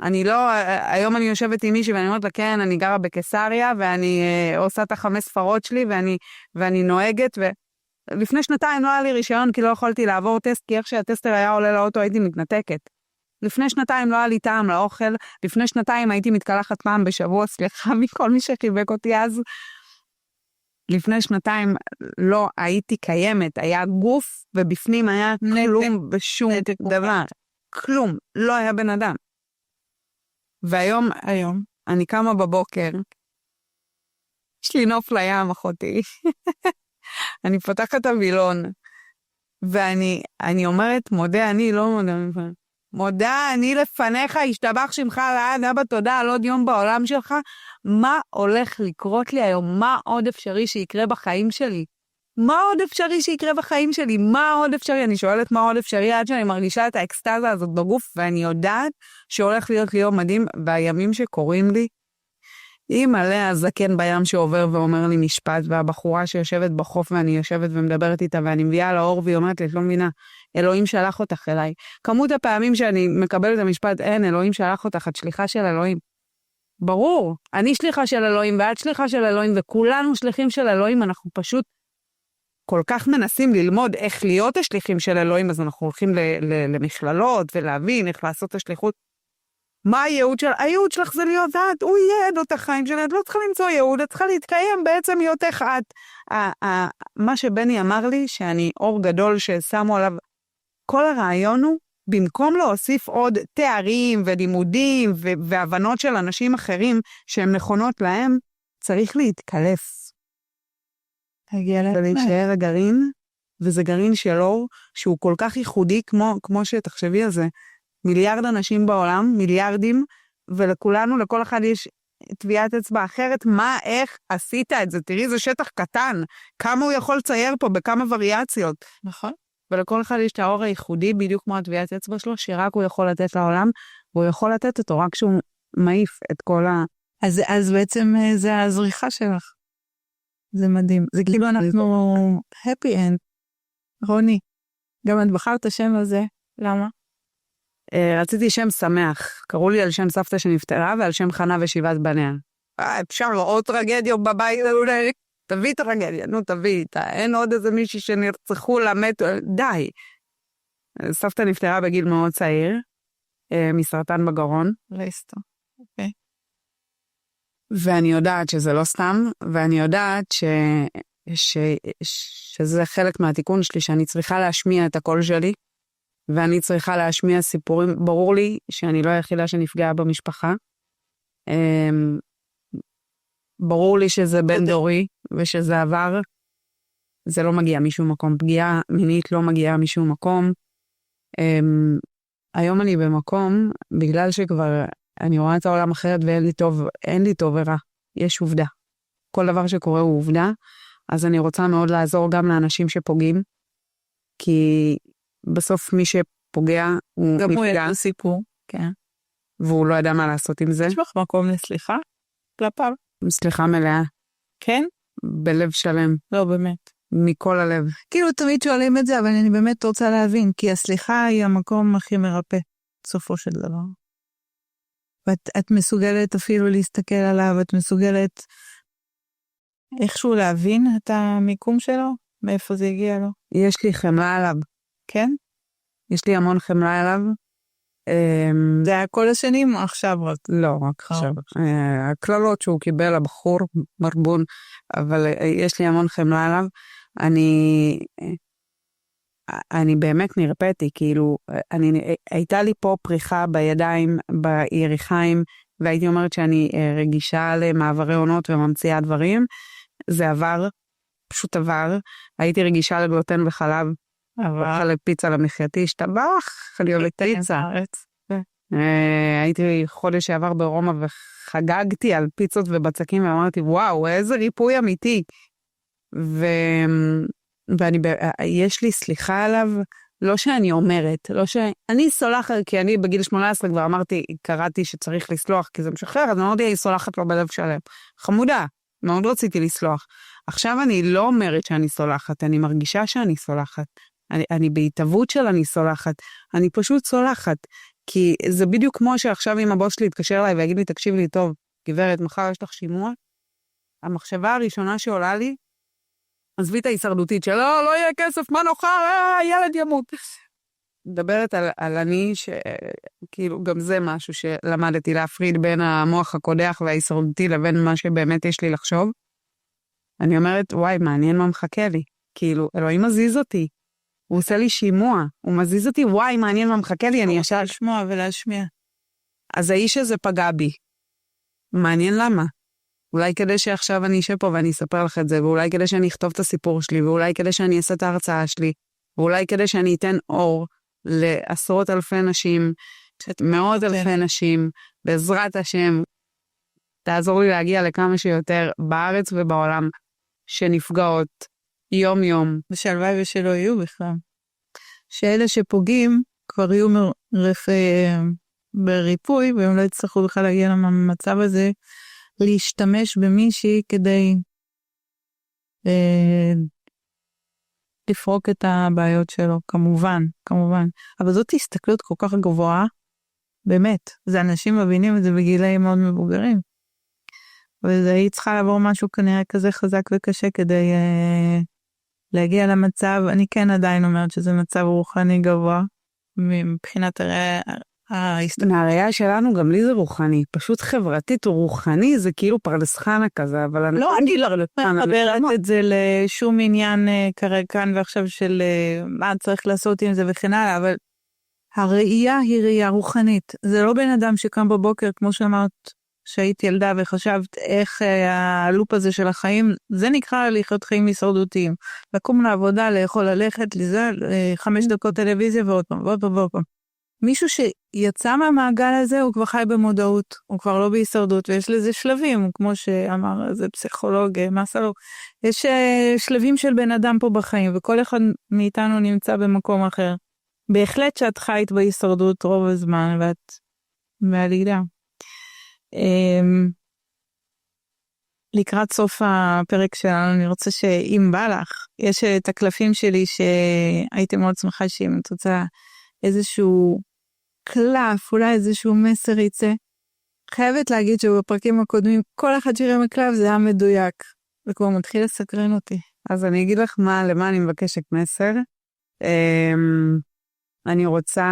אני לא, היום אני יושבת עם מישהי ואני אומרת לה, כן, אני גרה בקיסריה, ואני עושה את 5 ספרות שלי, ואני נוהגת, ולפני 2 לא היה לי רישיון, כי לא יכולתי לעבור טסט, כי איך שהטסטר היה עולה לאוטו, הייתי מתנתקת. לפני 2 לא היה לי טעם לאוכל, לפני 2 הייתי מתקלחת פעם בשבוע, סליחה מכל מי שחיבק אותי אז. לפני 2 לא הייתי קיימת, היה גוף, ובפנים היה כלום בשום דבר. כלום, לא היה בן אדם. והיום, אני קמה בבוקר, יש לי נוף לים, אחותי. אני פותחת את הווילון, ואני אומרת, מודה אני, לא מודה, מודה אני לפניך, השתבח שמך לעד, אבא תודה על עוד יום בעולם שלך, מה הולך לקרות לי היום? מה עוד אפשרי שיקרה בחיים שלי? מה עוד אפשרי שיקרה בחיים שלי? מה עוד אפשרי? אני שואלת מה עוד אפשרי עד שאני מרגישה את האקסטאזה הזאת בגוף, ואני יודעת שהולך להיות לי יום מדהים, והימים שקוראים לי, היא מלא הזקן בים שעובר ואומר לי משפט, והבחורה שיושבת בחוף ואני יושבת ומדברת איתה, ואני מביאה לאור והיא אומרת לי, את לא מבינה, אלוהים שלח אותך אליי. כמות הפעמים שאני מקבלת את המשפט, אין, אלוהים שלח אותך, את שליחה של אלוהים. ברור, אני שליחה של אלוהים ואת שליחה של אלוהים, וכולנו שליחים של אלוהים, אנחנו פשוט כל כך מנסים ללמוד איך להיות השליחים של אלוהים, אז אנחנו הולכים למכללות ולהבין איך לעשות את השליחות. מה הייעוד של? הייעוד שלך זה להיות את, הוא ייעד אותך חיים שלי, את לא צריכה למצוא ייעוד, את צריכה להתקיים בעצם היותך את. מה שבני אמר לי, שאני אור גדול ששמו עליו, כל הרעיון הוא, במקום להוסיף עוד תארים ולימודים והבנות של אנשים אחרים שהם נכונות להם, צריך להתקלף. ולהישאר הגרעין, וזה גרעין של אור, שהוא כל כך ייחודי, כמו שתחשבי על זה, מיליארד אנשים בעולם, מיליארדים, ולכולנו, לכל אחד יש טביעת אצבע אחרת, מה, איך עשית את זה? תראי, זה שטח קטן, כמה הוא יכול לצייר פה, בכמה וריאציות.
נכון.
ולכל אחד יש את האור הייחודי, בדיוק כמו הטביעת אצבע שלו, שרק הוא יכול לתת לעולם, והוא יכול לתת אותו, רק שהוא מעיף את כל ה...
אז בעצם זה הזריחה שלך. זה מדהים. זה כאילו אנחנו happy end. רוני, גם את בחרת את השם הזה, למה?
רציתי שם שמח. קראו לי על שם סבתא שנפטרה, ועל שם חנה ושבעת בניה. אפשר לו עוד טרגדיה בבית, תביא טרגדיה, נו תביא איתה. אין עוד איזה מישהי שנרצחו למת, די. סבתא נפטרה בגיל מאוד צעיר, מסרטן בגרון.
רסטו, אוקיי.
ואני יודעת שזה לא סתם, ואני יודעת שזה חלק מהתיקון שלי, שאני צריכה להשמיע את הקול שלי, ואני צריכה להשמיע סיפורים. ברור לי שאני לא היחידה שנפגעה במשפחה. ברור לי שזה בין דורי, ושזה עבר. זה לא מגיע משום מקום. פגיעה מינית לא מגיעה משום מקום. היום אני במקום, בגלל שכבר אני רואה את העולם אחרת ואין לי טוב ורע. יש עובדה. כל דבר שקורה הוא עובדה. אז אני רוצה מאוד לעזור גם לאנשים שפוגעים, כי בסוף מי שפוגע הוא
גם
נפגע.
הוא ידע סיפור, כן.
והוא לא ידע מה לעשות עם זה.
יש לך מקום לסליחה? כלפיו?
סליחה מלאה.
כן?
בלב שלם.
לא, באמת.
מכל הלב.
כאילו תמיד שואלים את זה, אבל אני באמת רוצה להבין, כי הסליחה היא המקום הכי מרפא, סופו של דבר. ואת מסוגלת אפילו להסתכל עליו, את מסוגלת איכשהו להבין את המיקום שלו, מאיפה זה הגיע לו.
יש לי חמלה עליו.
כן?
יש לי המון חמלה עליו.
זה היה כל השנים, עכשיו רק.
לא, רק עכשיו. הכללות שהוא קיבל, הבחור, מרבון, אבל יש לי המון חמלה עליו. אני באמת נרפאתי, כאילו, הייתה לי פה פריחה בידיים, ביריחיים, והייתי אומרת שאני רגישה למעברי עונות וממציאה דברים. זה עבר, פשוט עבר. הייתי רגישה לגלוטן וחלב, עבר לפיצה למחייתי, השתבח, אני אוהבת פיצה. הייתי חודש שעבר ברומא וחגגתי על פיצות ובצקים, ואמרתי, וואו, איזה ריפוי אמיתי. ויש לי סליחה עליו, לא שאני אומרת, לא שאני סולחת, כי אני בגיל 18 כבר אמרתי, קראתי שצריך לסלוח, כי זה משחרר, אז אמרתי, אני סולחת לו בלב שלם. חמודה, מאוד רציתי לסלוח. עכשיו אני לא אומרת שאני סולחת, אני מרגישה שאני סולחת. אני בהתאבות של אני סולחת, אני פשוט סולחת, כי זה בדיוק כמו שעכשיו אם הבוס שלי יתקשר אליי ויגיד לי, תקשיב לי טוב, גברת, מחר יש לך שימוע, המחשבה הראשונה שעולה לי, עזבי את ההישרדותית של, לא יהיה כסף, מה נוכל, ילד ימות. מדברת על אני, שכאילו גם זה משהו שלמדתי להפריד בין המוח הקודח וההישרדותי לבין מה שבאמת יש לי לחשוב. אני אומרת, וואי, מעניין מה מחכה לי. כאילו, אלוהים מזיז אותי. הוא עושה לי שימוע, הוא מזיז אותי, וואי, מעניין מה מחכה לי, אני ישר...
לשמוע ולהשמיע.
אז האיש הזה פגע בי. מעניין למה. אולי כדי שעכשיו אני אשב פה ואני אספר לך את זה, ואולי כדי שאני אכתוב את הסיפור שלי, ואולי כדי שאני אעשה את ההרצאה שלי, ואולי כדי שאני אתן אור לעשרות אלפי נשים, מאות אלפי נשים, בעזרת השם, תעזור לי להגיע לכמה שיותר בארץ ובעולם, שנפגעות יום יום.
ושהלוואי ושלא יהיו בכלל. שאלה שפוגעים כבר יהיו בריפוי, והם לא יצטרכו בכלל להגיע למצב הזה, להשתמש במישהי כדי לפרוק את הבעיות שלו, כמובן. אבל זאת הסתכלות כל כך גבוהה, באמת. זה אנשים מבינים את זה בגילאים מאוד מבוגרים. והיא צריכה לעבור משהו כנראה כזה חזק וקשה כדי להגיע למצב, אני כן עדיין אומרת שזה מצב רוחני גבוה, מבחינת
מהראייה שלנו גם לי זה רוחני, פשוט חברתית רוחני זה כאילו פרדס חנה כזה, אבל אני
לא מחברת את זה לשום עניין כרגע כאן ועכשיו של מה צריך לעשות עם זה וכן הלאה, אבל הראייה היא ראייה רוחנית, זה לא בן אדם שקם בבוקר כמו שאמרת שהיית ילדה וחשבת איך הלופ הזה של החיים, זה נקרא לחיות חיים הישרדותיים, לקום לעבודה, לאכול, ללכת, לזל, 5 דקות טלוויזיה ועוד פעם. מישהו שיצא מהמעגל הזה, הוא כבר חי במודעות, הוא כבר לא בהישרדות, ויש לזה שלבים, כמו שאמר, זה פסיכולוג, מסלו, יש שלבים של בן אדם פה בחיים, וכל אחד מאיתנו נמצא במקום אחר. בהחלט שאת חיית בהישרדות רוב הזמן, ואת מהלידה. לקראת סוף הפרק שלנו, אני רוצה שאם בא לך, יש את הקלפים שלי שהייתי מאוד שמחה שאם את רוצה איזשהו קלף, אולי איזשהו מסר יצא. חייבת להגיד שבפרקים הקודמים, כל אחד שירים הקלף זה היה מדויק, וכבר מתחיל לסקרן אותי.
אז אני אגיד לך למה אני מבקשת מסר. אני רוצה,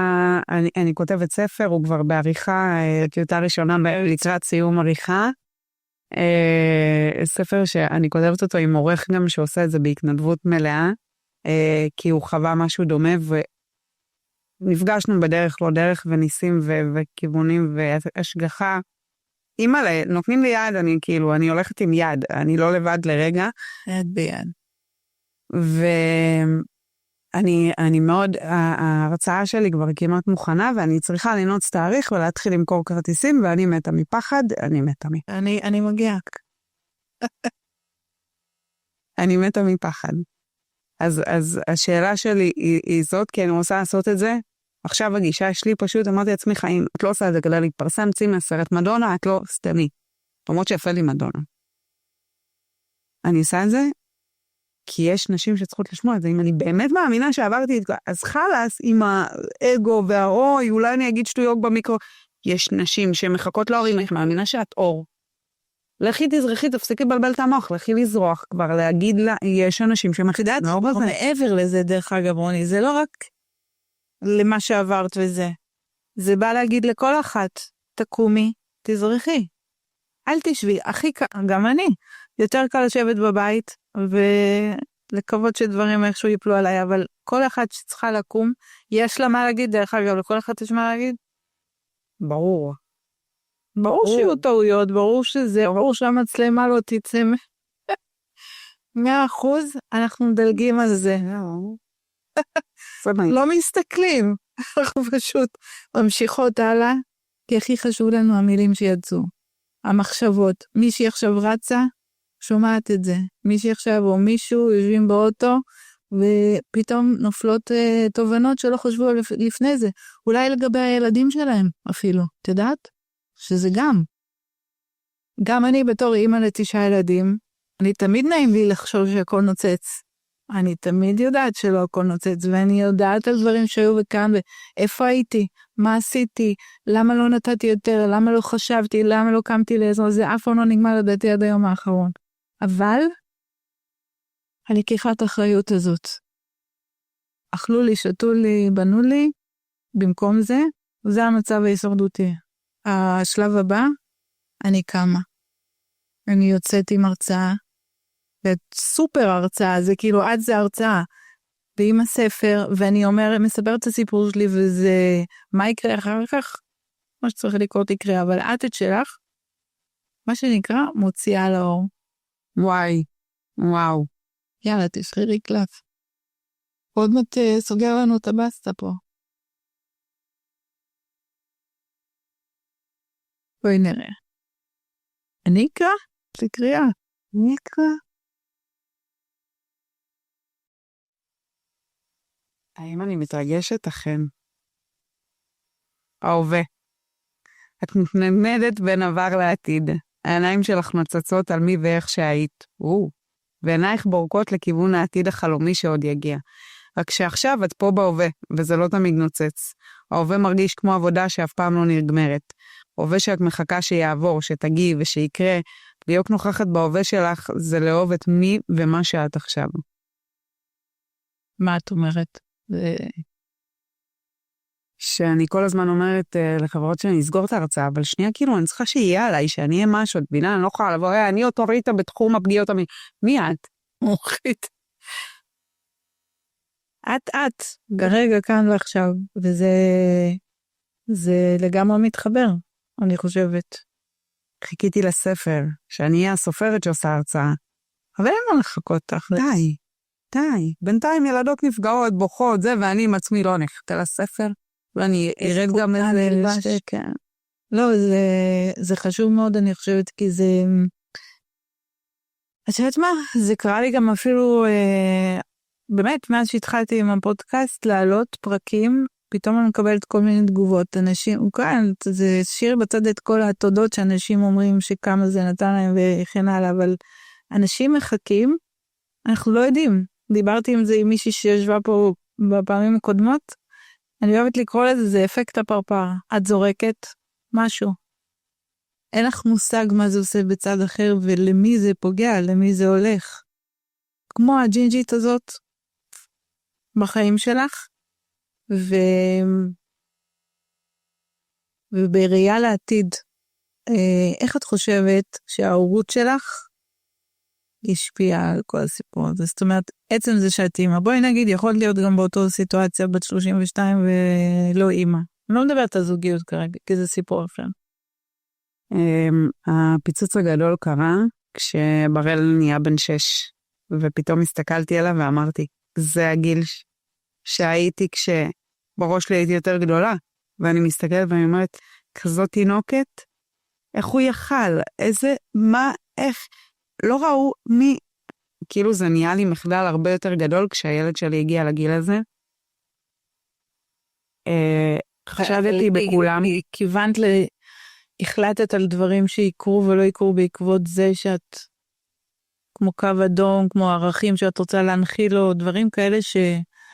אני כותבת ספר, הוא כבר בעריכה, טיוטה ראשונה לקראת סיום עריכה. ספר שאני כותבת אותו עם עורך גם שעושה את זה בהתנדבות מלאה, כי הוא חווה משהו דומה, ונפגשנו בדרך לא דרך, וניסים וכיוונים והשגחה. אימא'לה, נותנים לי יד, אני הולכת עם יד, אני לא לבד לרגע.
יד ביד.
אני מאוד, ההרצאה שלי כבר כמעט מוכנה, ואני צריכה לנעוץ תאריך ולהתחיל למכור כרטיסים, ואני מתה מפחד,
אני מגיעה.
אני מתה מפחד. אז השאלה שלי היא זאת, כי אני רוצה לעשות את זה. עכשיו הגישה שלי פשוט, אמרתי לעצמי, חיים, את לא עושה את זה כדי להתפרסם, צי מהסרט מדונה, את לא סתמי. למרות שיפה לי מדונה. אני עושה את זה, כי יש נשים שצריכות לשמוע את זה. אם אני באמת מאמינה שעברתי את זה, אז חלס עם האגו והאוי, אולי אני אגיד שטויות במיקרו. יש נשים שמחכות להורים, אני מאמינה שאת אור. לכי תזרחי, תפסיקי לבלבל את המוח, לכי לזרוח כבר, להגיד לה, יש אנשים שמחדעת.
מעבר לזה, דרך אגב, רוני, זה לא רק למה שעברת וזה. זה בא להגיד לכל אחת, תקומי, תזרחי. אל תשבי, גם אני. יותר קל לשבת בבית, ולקוות שדברים איכשהו ייפלו עליי, אבל כל אחת שצריכה לקום, יש לה מה להגיד, דרך אגב, לכל אחת יש מה להגיד?
ברור.
ברור שיהיו טעויות, ברור שהמצלמה לא תצא 100%, אנחנו מדלגים על זה. לא מסתכלים, אנחנו פשוט ממשיכות הלאה, כי הכי חשוב לנו המילים שיצאו, המחשבות. מישהי עכשיו רצה, שומעת את זה. מישהי עכשיו או מישהו יושבים באוטו, ופתאום נופלות תובנות שלא חשבו לפני זה. אולי לגבי הילדים שלהם אפילו, את יודעת? שזה גם אני בתור אימא ל9 ילדים, אני תמיד נעים לי לחשוב שהכל נוצץ. אני תמיד יודעת שלא הכל נוצץ, ואני יודעת על דברים שהיו וכאן, ואיפה הייתי, מה עשיתי, למה לא נתתי יותר, למה לא חשבתי, למה לא קמתי לעזר, זה אף פעם לא נגמר לדעתי עד היום האחרון. אבל, הלקיחת האחריות הזאת. אכלו לי, שתו לי, בנו לי, במקום זה, זה המצב ההישרדותי. השלב הבא, אני קמה. אני יוצאת עם הרצאה, סופר הרצאה, זה כאילו עד זה הרצאה, ועם הספר, ואני מספרת את הסיפור שלי, וזה, מה יקרה אחר כך? מה שצריך לקרות יקרה, אבל את את שלך, מה שנקרא, מוציאה לאור.
וואו.
יאללה, תשחררי קלף. עוד מעט סוגר לנו את הבסטה פה. בואי נראה. אני אקרא? זה קריאה. אני אקרא.
האם אני מתרגשת? אכן. ההווה. את מתנדנדת בין עבר לעתיד. העיניים שלך נוצצות על מי ואיך שהיית. ועינייך בורקות לכיוון העתיד החלומי שעוד יגיע. רק שעכשיו את פה בהווה, וזה לא תמיד נוצץ. ההווה מרגיש כמו עבודה שאף פעם לא נגמרת. הווה שאת מחכה שיעבור, שתגיע ושיקרה. להיות נוכחת בהווה שלך זה לאהוב את מי ומה שאת עכשיו.
מה את אומרת?
שאני כל הזמן אומרת לחברות שאני אסגור את ההרצאה, אבל שנייה כאילו אני צריכה שיהיה עליי, שאני אהיה משהו, את בינה, אני לא יכולה לבוא, אני אוטוריטה בתחום הפגיעות מי את? מוחית.
את, כרגע כאן ועכשיו, וזה לגמרי מתחבר, אני חושבת.
חיכיתי לספר, שאני אהיה הסופרת שעושה הרצאה. אבל אין מה לחכות לך, די. בינתיים ילדות נפגעות, בוכות, זה, ואני עם עצמי לא נחכה לספר, ואני ארד גם איזה
כן. לא, זה חשוב מאוד, אני חושבת, כי זה... את יודעת מה? זה קרה לי גם אפילו, באמת, מאז שהתחלתי עם הפודקאסט, לעלות פרקים, פתאום אני מקבלת כל מיני תגובות. אנשים, כאן, זה שיר בצד את כל התודות שאנשים אומרים שכמה זה נתן להם וכן הלאה, אבל אנשים מחכים, אנחנו לא יודעים. דיברתי עם זה עם מישהי שישבה פה בפעמים הקודמות, אני אוהבת לקרוא לזה, זה אפקט הפרפר. את זורקת משהו. אין לך מושג מה זה עושה בצד אחר, ולמי זה פוגע, למי זה הולך. כמו הג'ינג'ית הזאת, בחיים שלך, ובראייה לעתיד, איך את חושבת שההורות שלך השפיעה על כל הסיפור הזה? זאת אומרת, עצם זה שאת אימא, בואי נגיד, יכול להיות גם באותו סיטואציה בת 32 ולא אימא. אני לא מדברת על זוגיות כרגע, כי זה סיפור אחר.
הפיצוץ הגדול קרה כשבראל נהיה בן 6, ופתאום הסתכלתי עליו ואמרתי, זה הגיל שהייתי כשבראש לי הייתי יותר גדולה, ואני מסתכלת ואני אומרת, כזאת תינוקת, איך הוא יכל, איך, לא ראו מי, כאילו זה נהיה לי מחדל הרבה יותר גדול כשהילד שלי הגיע לגיל הזה. חשדתי בכולם.
כיוונת החלטת על דברים שיקרו ולא יקרו בעקבות זה שאת כמו קו אדום, כמו ערכים שאת רוצה להנחיל לו, דברים כאלה ש...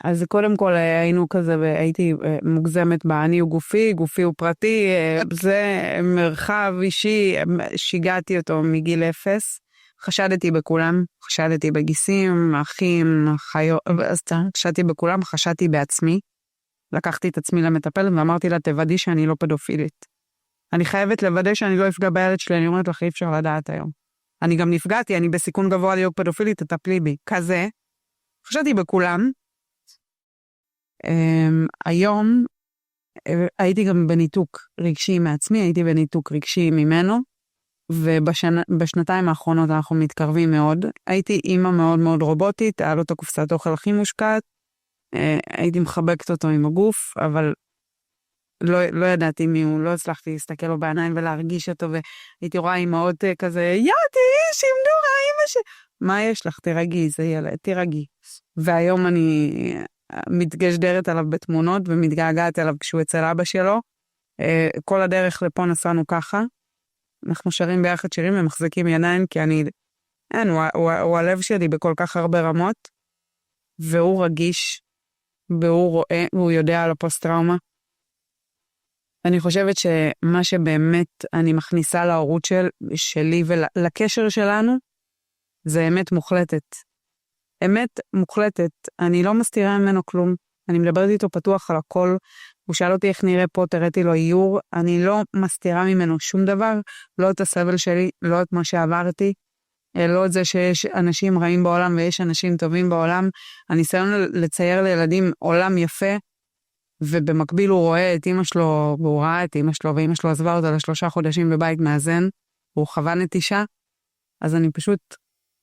אז קודם כל היינו כזה, והייתי מוגזמת באני הוא גופי, גופי הוא פרטי, זה מרחב אישי, שיגעתי אותו מגיל 0, חשדתי בכולם, חשדתי בגיסים, אחים, חיות, חשדתי בכולם, חשדתי בעצמי, לקחתי את עצמי למטפלת ואמרתי לה, תוודאי שאני לא פדופילית. אני חייבת לוודא שאני לא אפגע בילד שלי, אני אומרת לך, אי אפשר לדעת היום. אני גם נפגעתי, אני בסיכון גבוה להיות פדופילית, תטפלי בי. כזה, חשדתי בכולם. היום הייתי גם בניתוק רגשי מעצמי, הייתי בניתוק רגשי ממנו, ובשנתיים האחרונות אנחנו מתקרבים מאוד. הייתי אימא מאוד מאוד רובוטית, היה לו את הקופסת אוכל הכי מושקעת, הייתי מחבקת אותו עם הגוף, אבל לא ידעתי מי הוא, לא הצלחתי להסתכל לו בעיניים ולהרגיש אותו, והייתי רואה אימהות כזה, תראי, שימדורה, אימא מה יש לך? תרגי, זה ילד, תרגי. והיום אני מתגשדרת עליו בתמונות, ומתגעגעת עליו כשהוא אצל אבא שלו. כל הדרך לפה נסענו ככה, אנחנו שרים ביחד שירים ומחזיקים ידיים, כי הוא הלב שלי בכל כך הרבה רמות, והוא רגיש, והוא רואה, והוא יודע על הפוסט-טראומה. אני חושבת שמה שבאמת אני מכניסה להורות שלי ולקשר שלנו, זה אמת מוחלטת. אמת מוחלטת. אני לא מסתירה ממנו כלום. אני מדברת איתו פתוח על הכל. הוא שאל אותי איך נראה פה, תראיתי לו איור. אני לא מסתירה ממנו שום דבר. לא את הסבל שלי, לא את מה שעברתי. לא את זה שיש אנשים רעים בעולם ויש אנשים טובים בעולם. הניסיון לצייר לילדים עולם יפה, ובמקביל הוא רואה את אמא שלו, והוא ראה את אמא שלו, ואמא שלו עזבה אותה ל3 חודשים בבית מאזן, הוא חווה נטישה, אז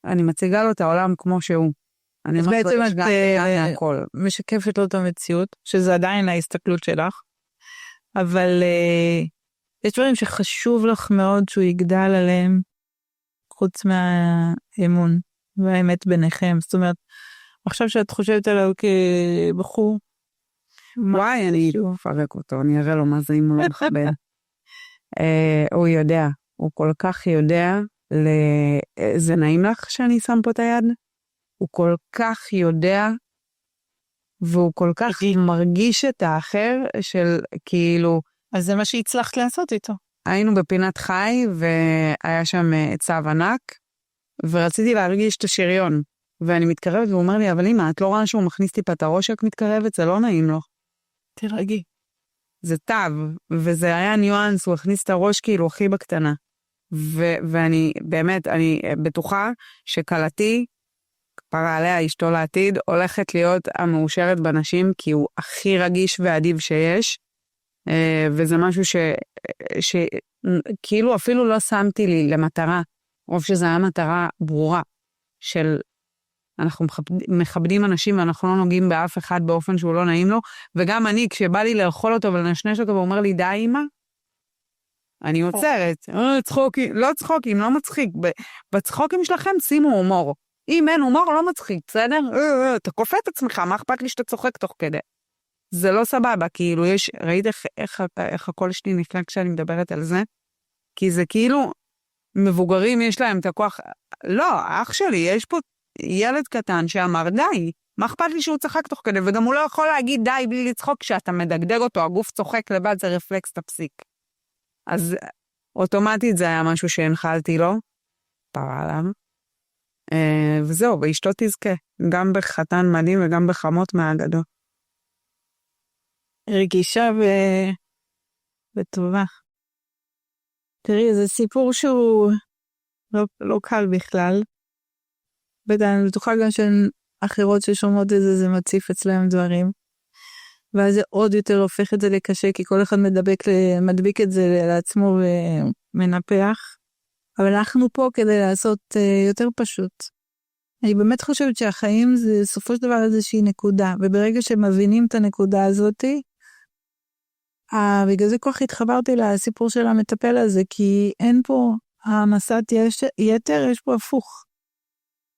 אני מציגה לו את העולם כמו שהוא. אני
אז
אומרת,
בעצם
יש
את
גם הכל.
משקפת לו את המציאות, שזה עדיין ההסתכלות שלך, אבל יש דברים שחשוב לך מאוד שהוא יגדל עליהם, חוץ מהאמון והאמת ביניכם. זאת אומרת, עכשיו שאת חושבת עליו כבחור,
וואי, אני אפרק אותו, אני אראה לו מה זה אם הוא לא מכבד. הוא יודע, הוא כל כך יודע, זה נעים לך שאני שם פה את היד? הוא כל כך יודע, והוא כל כך מרגיש את האחר של כאילו,
אז זה מה שהצלחת לעשות איתו.
היינו בפינת חי, והיה שם צו ענק, ורציתי להרגיש את השריון, ואני מתקרבת, והוא אומר לי, אבל אמא, את לא רואה שהוא מכניס טיפה את הראש שאת מתקרבת? זה לא נעים לו.
תרגי.
זה טב, וזה היה ניואנס, הוא הכניס את הראש כאילו הכי בקטנה. ואני באמת, אני בטוחה שקלתי, כפרה עליה אשתו לעתיד, הולכת להיות המאושרת בנשים, כי הוא הכי רגיש ואדיב שיש, וזה משהו שכאילו אפילו לא שמתי לי למטרה, רוב שזה היה מטרה ברורה, של אנחנו מכבדים אנשים ואנחנו לא נוגעים באף אחד באופן שהוא לא נעים לו, וגם אני, כשבא לי לאכול אותו ולנשנש אותו, ואומר לי, די אמא, אני עוצרת, צחוקים, לא צחוקים, לא מצחיק, בצחוקים שלכם שימו הומור, אם אין הומור לא מצחיק, בסדר? אתה קופא את עצמך, מה אכפת לי שאתה צוחק תוך כדי? זה לא סבבה, כאילו יש, ראית איך הקול שלי נפלא כשאני מדברת על זה? כי זה כאילו, מבוגרים יש להם את הכוח, לא, אח שלי, יש פה ילד קטן שאמר די, מה אכפת לי שהוא צחק תוך כדי, וגם הוא לא יכול להגיד די בלי לצחוק, כשאתה מדגדג אותו, הגוף צוחק לבד, זה רפלקס, תפסיק. אז אוטומטית זה היה משהו שהנחלתי לו, פרה עליו, וזהו, ואשתו תזכה, גם בחתן מדהים וגם בחמות מהאגדות.
רגישה וטובה. תראי, זה סיפור שהוא לא קל בכלל. אני בטוחה גם של אחרות ששומעות את זה, זה מציף אצלהם דברים. ואז זה עוד יותר הופך את זה לקשה, כי כל אחד מדביק את זה לעצמו ומנפח. אבל אנחנו פה כדי לעשות יותר פשוט. אני באמת חושבת שהחיים זה סופו של דבר איזושהי נקודה, וברגע שמבינים את הנקודה הזאת, בגלל זה כל כך התחברתי לסיפור של המטפל הזה, כי אין פה העמסת יתר, יש פה הפוך.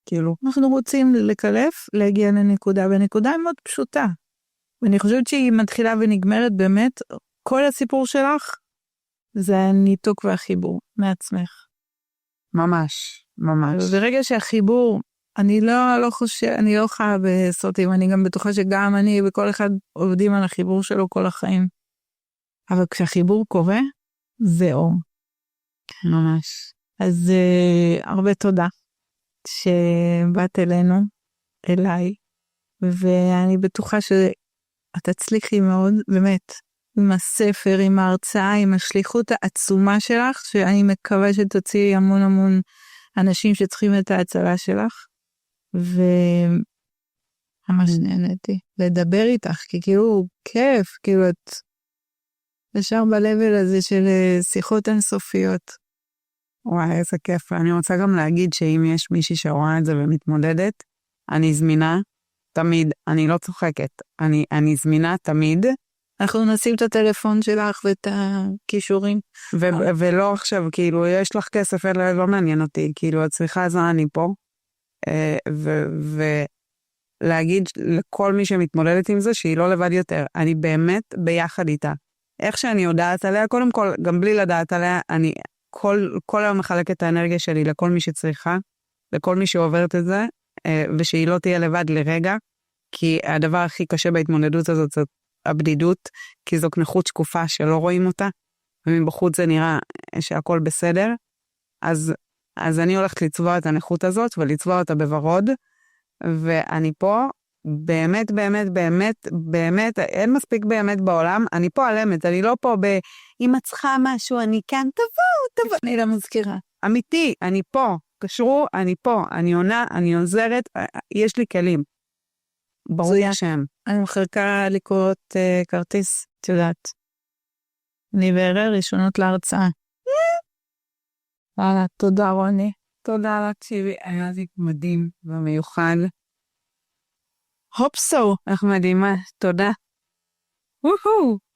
כאילו, אנחנו רוצים לקלף, להגיע לנקודה, והנקודה היא מאוד פשוטה. ואני חושבת שהיא מתחילה ונגמרת באמת, כל הסיפור שלך, זה הניתוק והחיבור מעצמך.
ממש, ממש.
וברגע שהחיבור, אני לא חושב, אני לא חיה בסרטים, אני גם בטוחה שגם אני וכל אחד עובדים על החיבור שלו כל החיים. אבל כשהחיבור קורה, זה אור.
ממש.
אז הרבה תודה שבאת אלינו, אליי, ואני בטוחה שאת תצליחי מאוד, באמת, עם הספר, עם ההרצאה, עם השליחות העצומה שלך, שאני מקווה שתוציאי המון המון אנשים שצריכים את ההצלה שלך, וממש נהניתי לדבר איתך, כי כאילו כיף, כאילו את ישר בלבל הזה של שיחות אינסופיות.
וואי, איזה כיף. אני רוצה גם להגיד שאם יש מישהי שרואה את זה ומתמודדת, אני זמינה תמיד, אני לא צוחקת, אני זמינה תמיד.
אנחנו נשים את הטלפון שלך ואת הכישורים.
ולא עכשיו, כאילו, יש לך כסף, לא מעניין אותי, כאילו, את צריכה עזרה, אני פה. ולהגיד לכל מי שמתמודדת עם זה, שהיא לא לבד יותר. אני באמת ביחד איתה. איך שאני יודעת עליה, קודם כל, גם בלי לדעת עליה, אני כל היום מחלקת את האנרגיה שלי לכל מי שצריכה, לכל מי שעוברת את זה, ושהיא לא תהיה לבד לרגע, כי הדבר הכי קשה בהתמודדות הזאת זאת הבדידות, כי זו נכות שקופה שלא רואים אותה, ומבחוץ זה נראה שהכל בסדר, אז אני הולכת לצבוע את הנכות הזאת, ולצבוע אותה בוורוד, ואני פה, באמת, באמת, באמת, באמת, אין מספיק באמת בעולם, אני פה על אמת, אני לא פה אם את צריכה משהו, אני כאן, תבואו.
אני לא מזכירה.
אמיתי, אני פה, קשרו, אני פה, אני עונה, אני עוזרת, יש לי כלים. ברור שם.
אני מחלקה לקרוא כרטיס, את יודעת. אני בערב ראשונות להרצאה. תודה רוני.
תודה לך, שיבי, היה לי מדהים ומיוחד. הופסו, איך מדהימה, תודה. וואו.